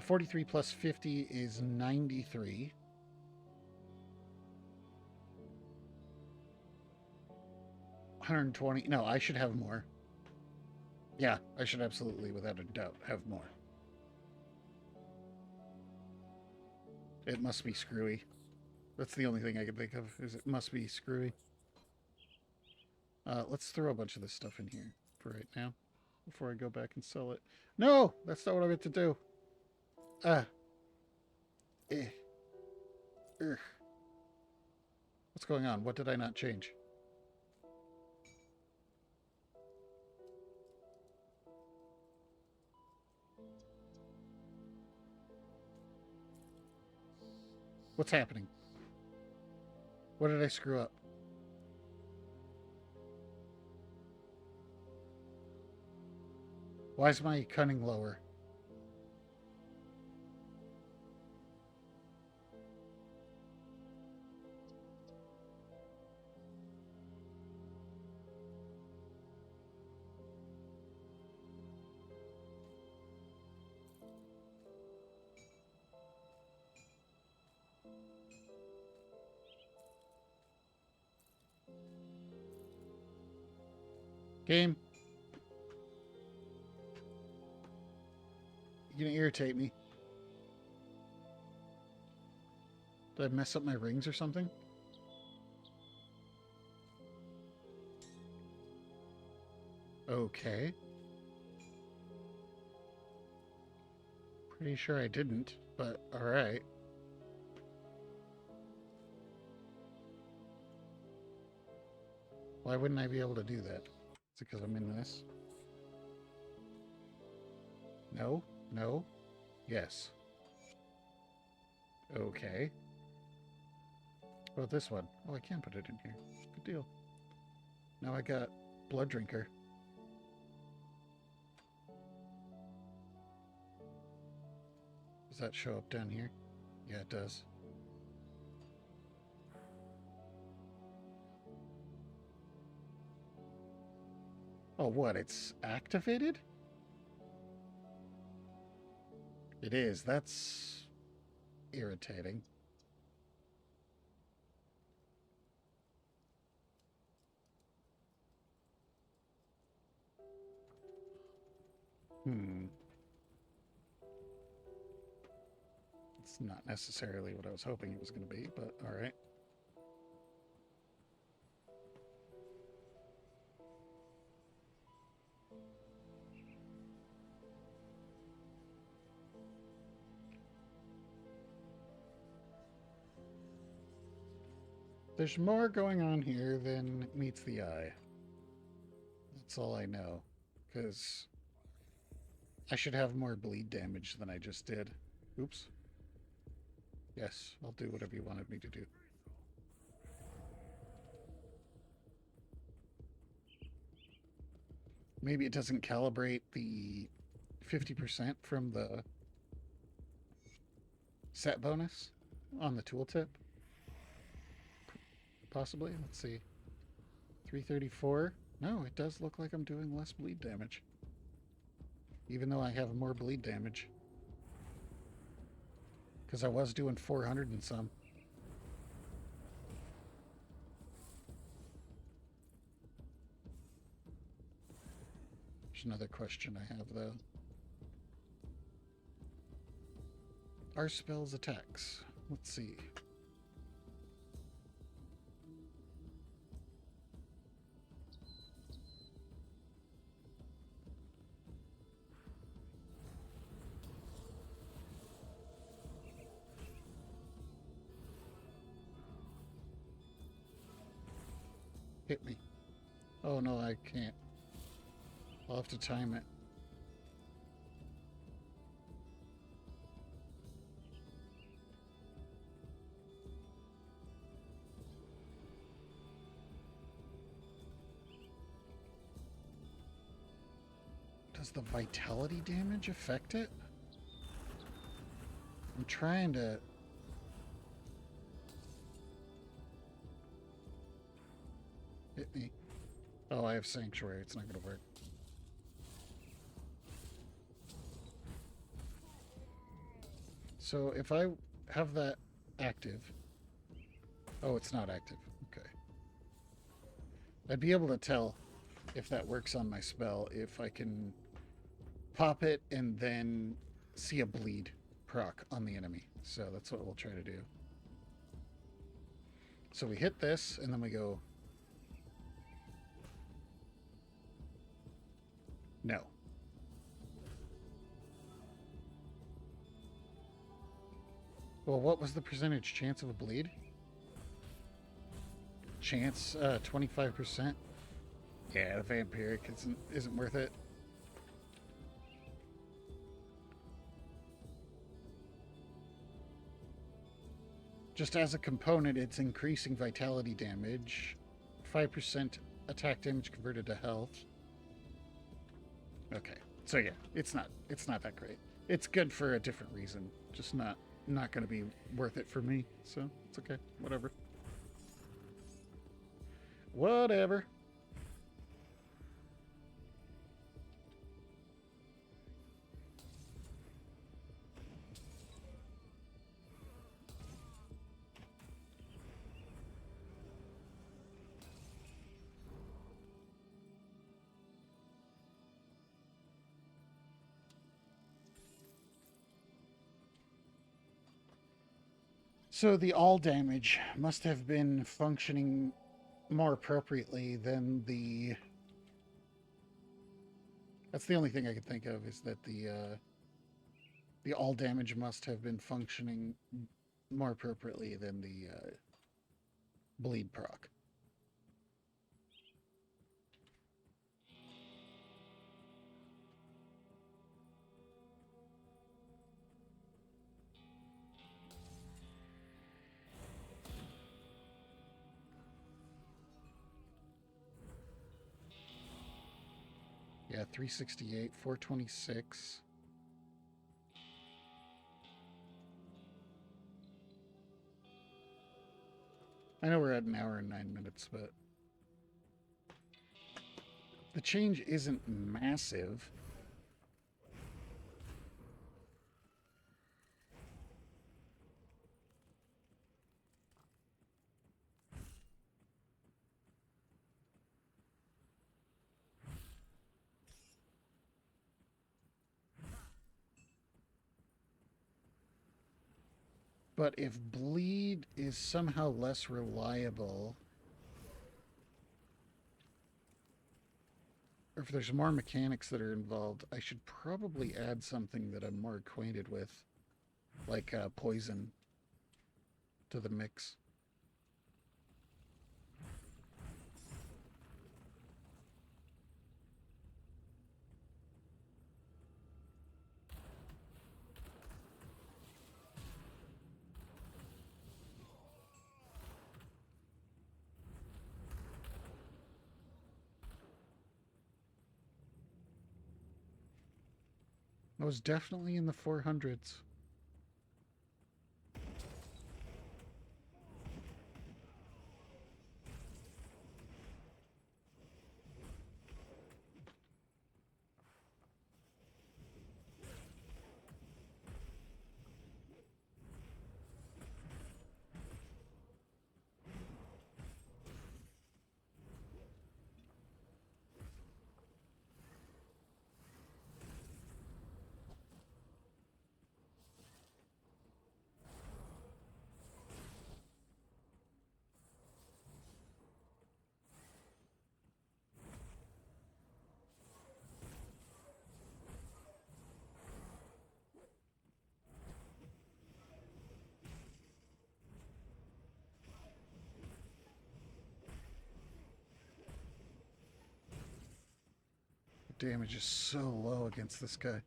43 plus 50 is 93. 120. No, I should have more. Yeah, I should absolutely, without a doubt, have more. It must be screwy. That's the only thing I can think of, is it must be screwy. Let's throw a bunch of this stuff in here for right now, before I go back and sell it. No! That's not what I meant to do. What's going on? What did I not change? What's happening? What did I screw up? Why is my cunning lower? Game. You're gonna irritate me. Did I mess up my rings or something? Okay. Pretty sure I didn't, but alright. Why wouldn't I be able to do that? Is it because I'm in this? No? No? Yes. Okay. What about this one? Oh, I can put it in here. Good deal. Now I got Blood Drinker. Does that show up down here? Yeah, it does. Oh, what? It's activated? It is. That's irritating. It's not necessarily what I was hoping it was going to be, but alright. There's more going on here than meets the eye. That's all I know. Because I should have more bleed damage than I just did. Oops. Yes, I'll do whatever you wanted me to do. Maybe it doesn't calibrate the 50% from the set bonus on the tooltip. Possibly. Let's see. 334. No, it does look like I'm doing less bleed damage. Even though I have more bleed damage. Because I was doing 400 and some. There's another question I have, though. Are spells attacks? Let's see. Hit me. Oh no, I can't. I'll have to time it. Does the vitality damage affect it? I'm trying to... Hit me. Oh, I have Sanctuary. It's not going to work. So if I have that active... Oh, it's not active. Okay. I'd be able to tell if that works on my spell if I can pop it and then see a bleed proc on the enemy. So that's what we'll try to do. So we hit this, and then we go... No. Well, what was the percentage chance of a bleed? Chance, 25%. Yeah, the vampiric isn't worth it. Just as a component, it's increasing vitality damage, 5% attack damage converted to health. Okay, so yeah, it's not that great. It's good for a different reason, just not going to be worth it for me. So it's okay, whatever. Whatever. So the all damage must have been functioning more appropriately than the... That's the only thing I could think of, is that the all damage must have been functioning more appropriately than the bleed proc. Yeah, 368, 426. I know we're at an hour and 9 minutes, but the change isn't massive. But if bleed is somehow less reliable, or if there's more mechanics that are involved, I should probably add something that I'm more acquainted with, like poison, to the mix. I was definitely in the 400s. The damage is so low against this guy.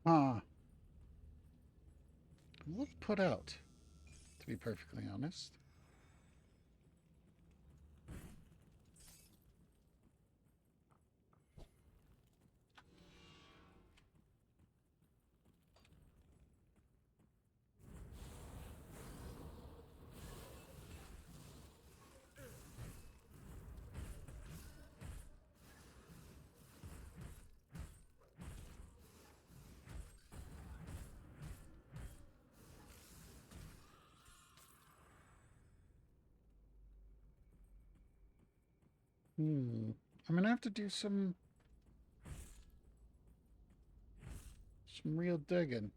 Ah, I'm a little put out, to be perfectly honest. I'm gonna have to do some real digging.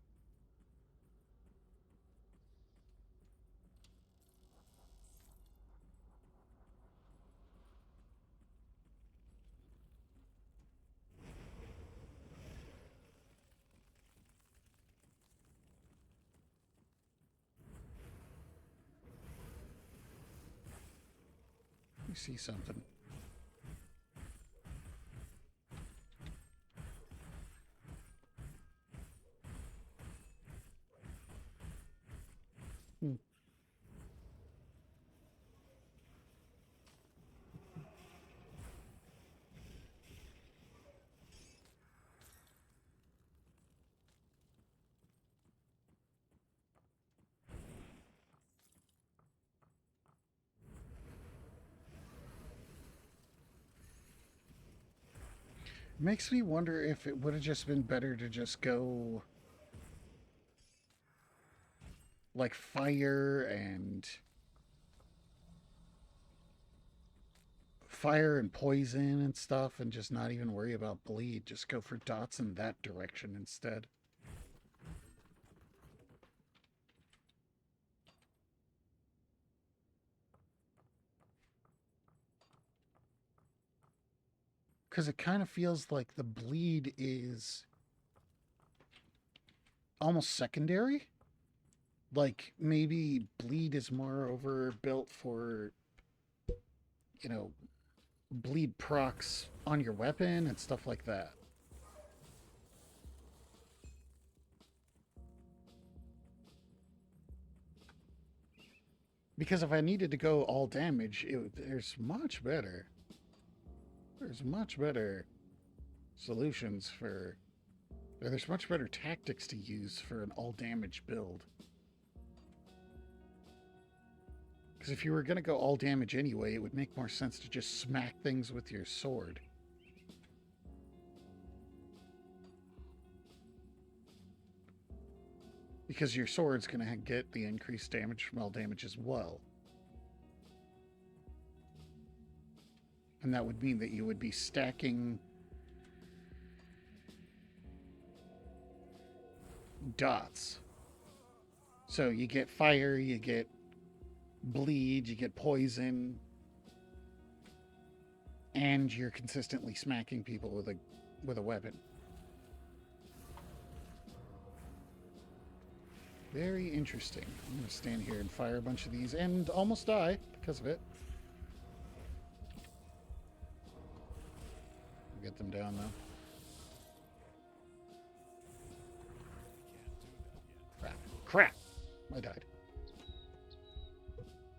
Let me see something. Hmm. Makes me wonder if it would have just been better to just go like fire and poison and stuff and just not even worry about bleed. Just go for dots in that direction instead. Because it kind of feels like the bleed is almost secondary. Like maybe bleed is more overbuilt for, you know, bleed procs on your weapon and stuff like that. Because if I needed to go all damage, there's much better solutions for, or there's much better tactics to use for an all damage build. Because if you were going to go all damage anyway, it would make more sense to just smack things with your sword. Because your sword's going to get the increased damage from all damage as well. And that would mean that you would be stacking dots. So you get fire, you get bleed, you get poison, and you're consistently smacking people with a weapon. Very interesting. I'm going to stand here and fire a bunch of these and almost die because of it. I'll get them down, though. Crap. Crap! I died.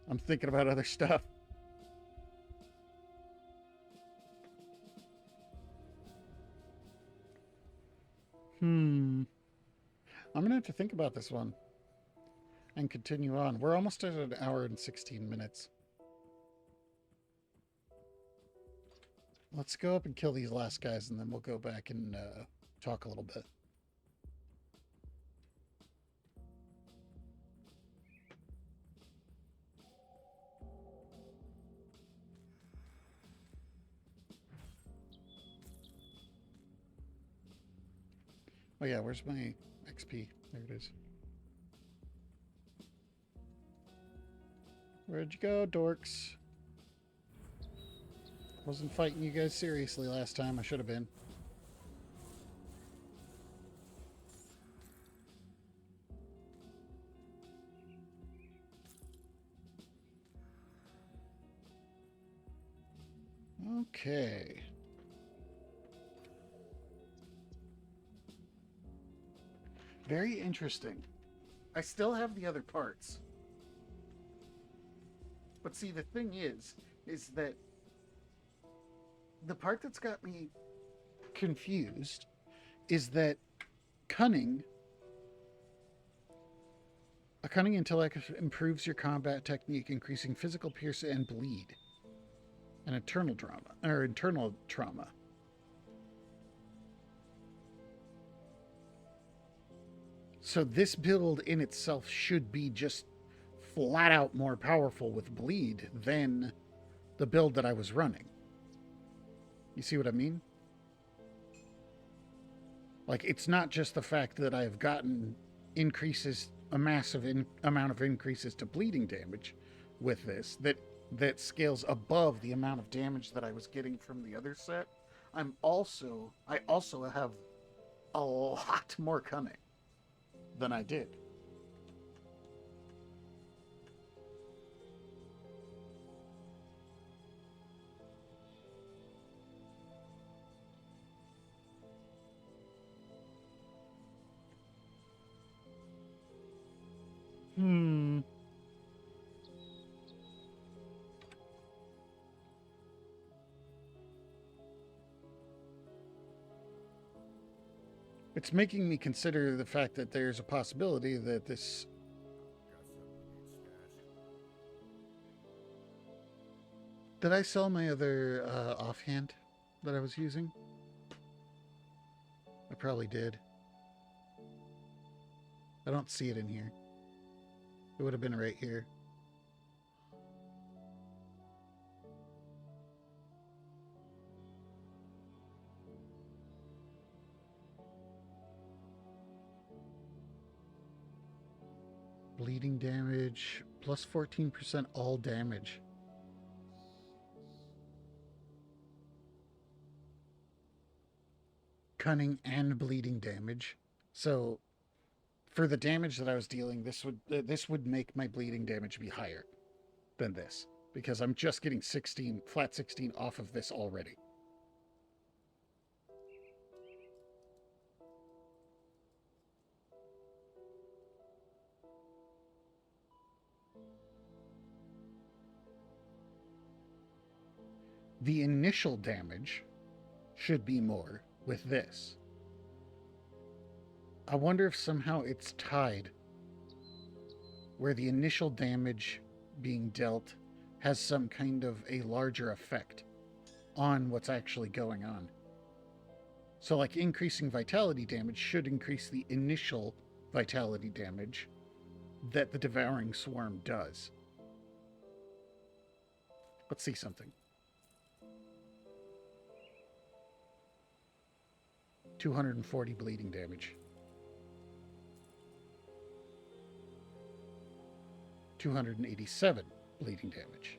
I'm thinking about other stuff. I'm going to have to think about this one and continue on. We're almost at an hour and 16 minutes. Let's go up and kill these last guys, and then we'll go back and talk a little bit. Oh yeah, where's my XP? There it is. Where'd you go, dorks? Wasn't fighting you guys seriously last time. I should have been. Okay. Very interesting. I still have the other parts. But see, the thing is that the part that's got me confused is that cunning, a cunning intellect improves your combat technique, increasing physical pierce and bleed. An internal trauma. So this build in itself should be just flat out more powerful with bleed than the build that I was running. You see what I mean? Like, it's not just the fact that I've gotten a massive amount of increases to bleeding damage with this that scales above the amount of damage that I was getting from the other set. I also have a lot more cunning than I did. It's making me consider the fact that there's a possibility that this... Did I sell my other offhand that I was using? I probably did. I don't see it in here. It would have been right here. Bleeding damage, plus 14% all damage. Cunning and bleeding damage. So, for the damage that I was dealing, this would make my bleeding damage be higher than this, because I'm just getting flat 16 off of this already. The initial damage should be more with this. I wonder if somehow it's tied, where the initial damage being dealt has some kind of a larger effect on what's actually going on. So, like, increasing vitality damage should increase the initial vitality damage that the Devouring Swarm does. Let's see something. 240 bleeding damage. 287 bleeding damage.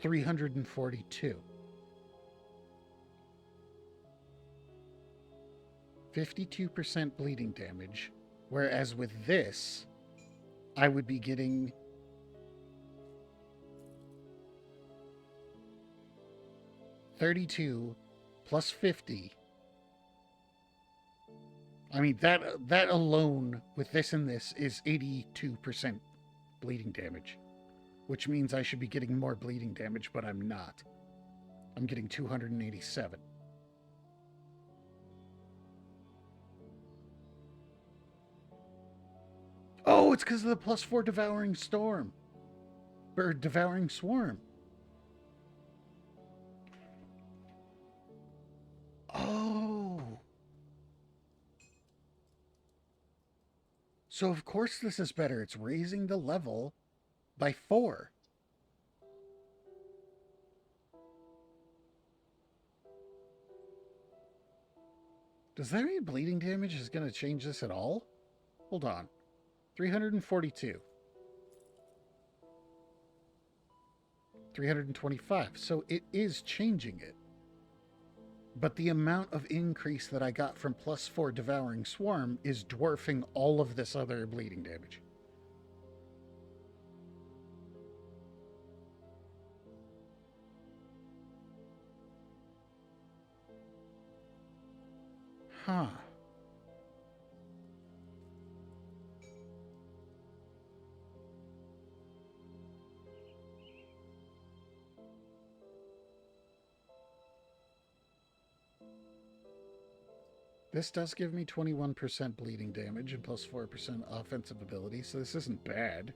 342. 52% bleeding damage, whereas with this, I would be getting 32 plus 50. I mean, that alone with this and this is 82% bleeding damage, which means I should be getting more bleeding damage, but I'm not. I'm getting 287. Oh, it's because of the +4 Devouring Storm. Or Devouring Swarm. Oh. So of course this is better. It's raising the level by 4. Does that mean bleeding damage is going to change this at all? Hold on. 342. 325. So it is changing it. But the amount of increase that I got from +4 Devouring Swarm is dwarfing all of this other bleeding damage. Huh. This does give me 21% bleeding damage and +4% offensive ability, so this isn't bad.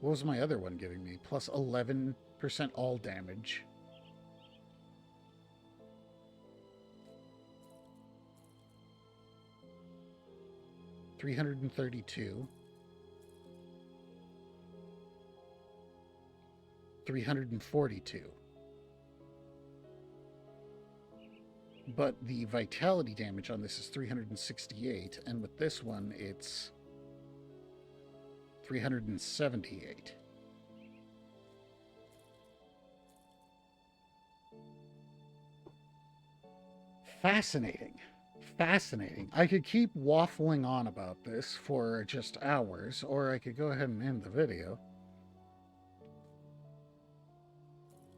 What was my other one giving me? +11% all damage. $332. 342. But the vitality damage on this is 368, and with this one, it's 378. Fascinating. Fascinating. I could keep waffling on about this for just hours, or I could go ahead and end the video.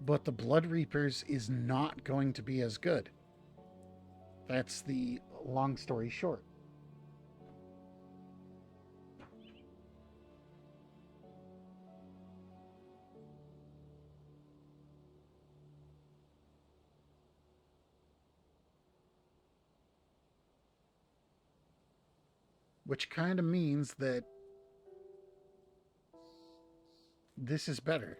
But the Blood Reapers is not going to be as good. That's the long story short. Which kind of means that this is better.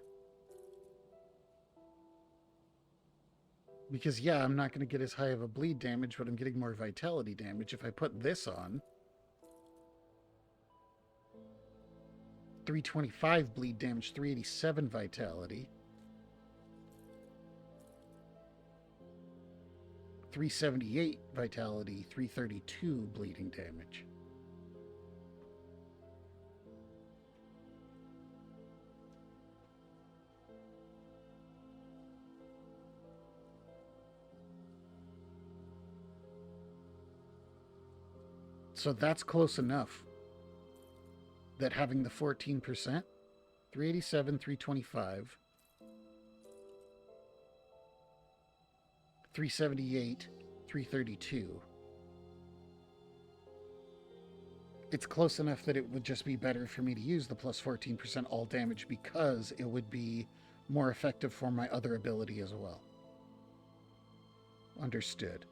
Because, yeah, I'm not going to get as high of a bleed damage, but I'm getting more vitality damage. If I put this on, 325 bleed damage, 387 vitality, 378 vitality, 332 bleeding damage. So that's close enough that having the 14%, 387, 325, 378, 332. It's close enough that it would just be better for me to use the plus 14% all damage because it would be more effective for my other ability as well. Understood.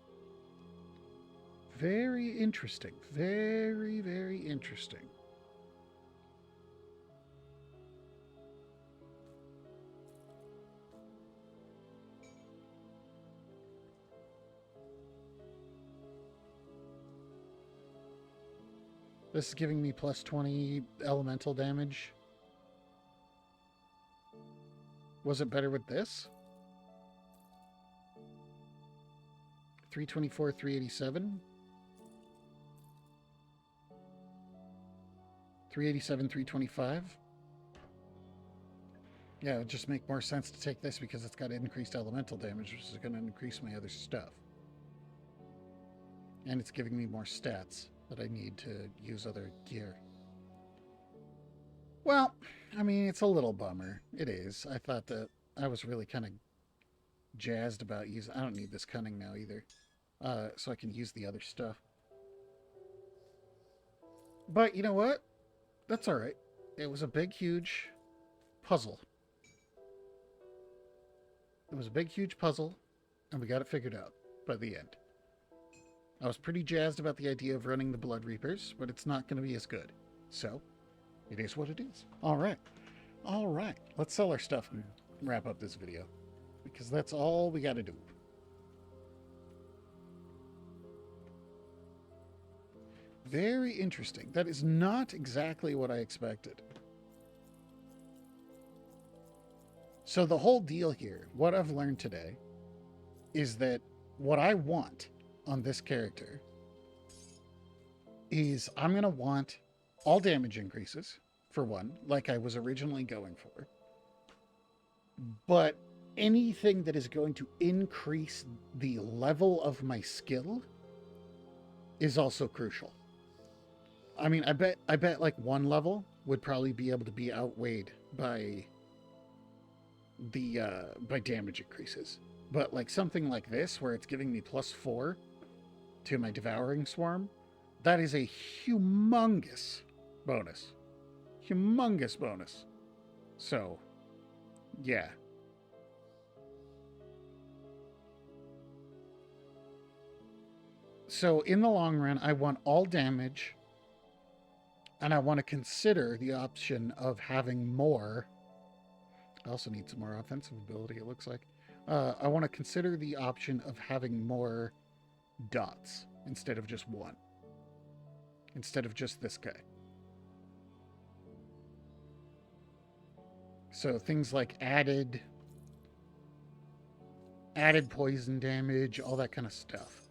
Very interesting. Very, very interesting. This is giving me plus 20 elemental damage. Was it better with this? 324, 387. 387, 325. Yeah, it would just make more sense to take this because it's got increased elemental damage, which is going to increase my other stuff. And it's giving me more stats that I need to use other gear. Well, I mean, it's a little bummer. It is. I thought that I was really kind of jazzed about using... I don't need this cunning now either. So I can use the other stuff. But you know what? That's all right. It was a big, huge puzzle. It was a big, huge puzzle, and we got it figured out by the end. I was pretty jazzed about the idea of running the Blood Reapers, but it's not going to be as good. So, it is what it is. All right. All right. Let's sell our stuff and wrap up this video, because that's all we got to do. Very interesting. That is not exactly what I expected. So the whole deal here, what I've learned today, is that what I want on this character is I'm going to want all damage increases, for one, like I was originally going for. But anything that is going to increase the level of my skill is also crucial. I mean, I bet like one level would probably be able to be outweighed by the by damage increases. But like something like this, where it's giving me +4 to my Devouring Swarm, that is a humongous bonus. Humongous bonus. So, yeah. So in the long run, I want all damage, and I want to consider the option of having more. I also need some more offensive ability, it looks like. I want to consider the option of having more dots instead of just one. Instead of just this guy. So things like added poison damage, all that kind of stuff.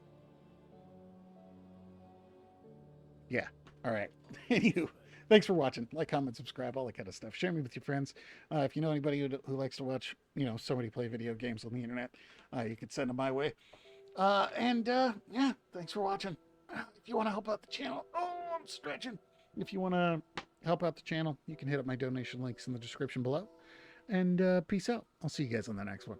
Yeah. All right. Anywho, thanks for watching. Like, comment, subscribe, all that kind of stuff. Share me with your friends. If you know anybody who likes to watch, somebody play video games on the internet, you can send them my way. Yeah, thanks for watching. If you want to help out the channel, I'm stretching. If you want to help out the channel, you can hit up my donation links in the description below. And peace out. I'll see you guys on the next one.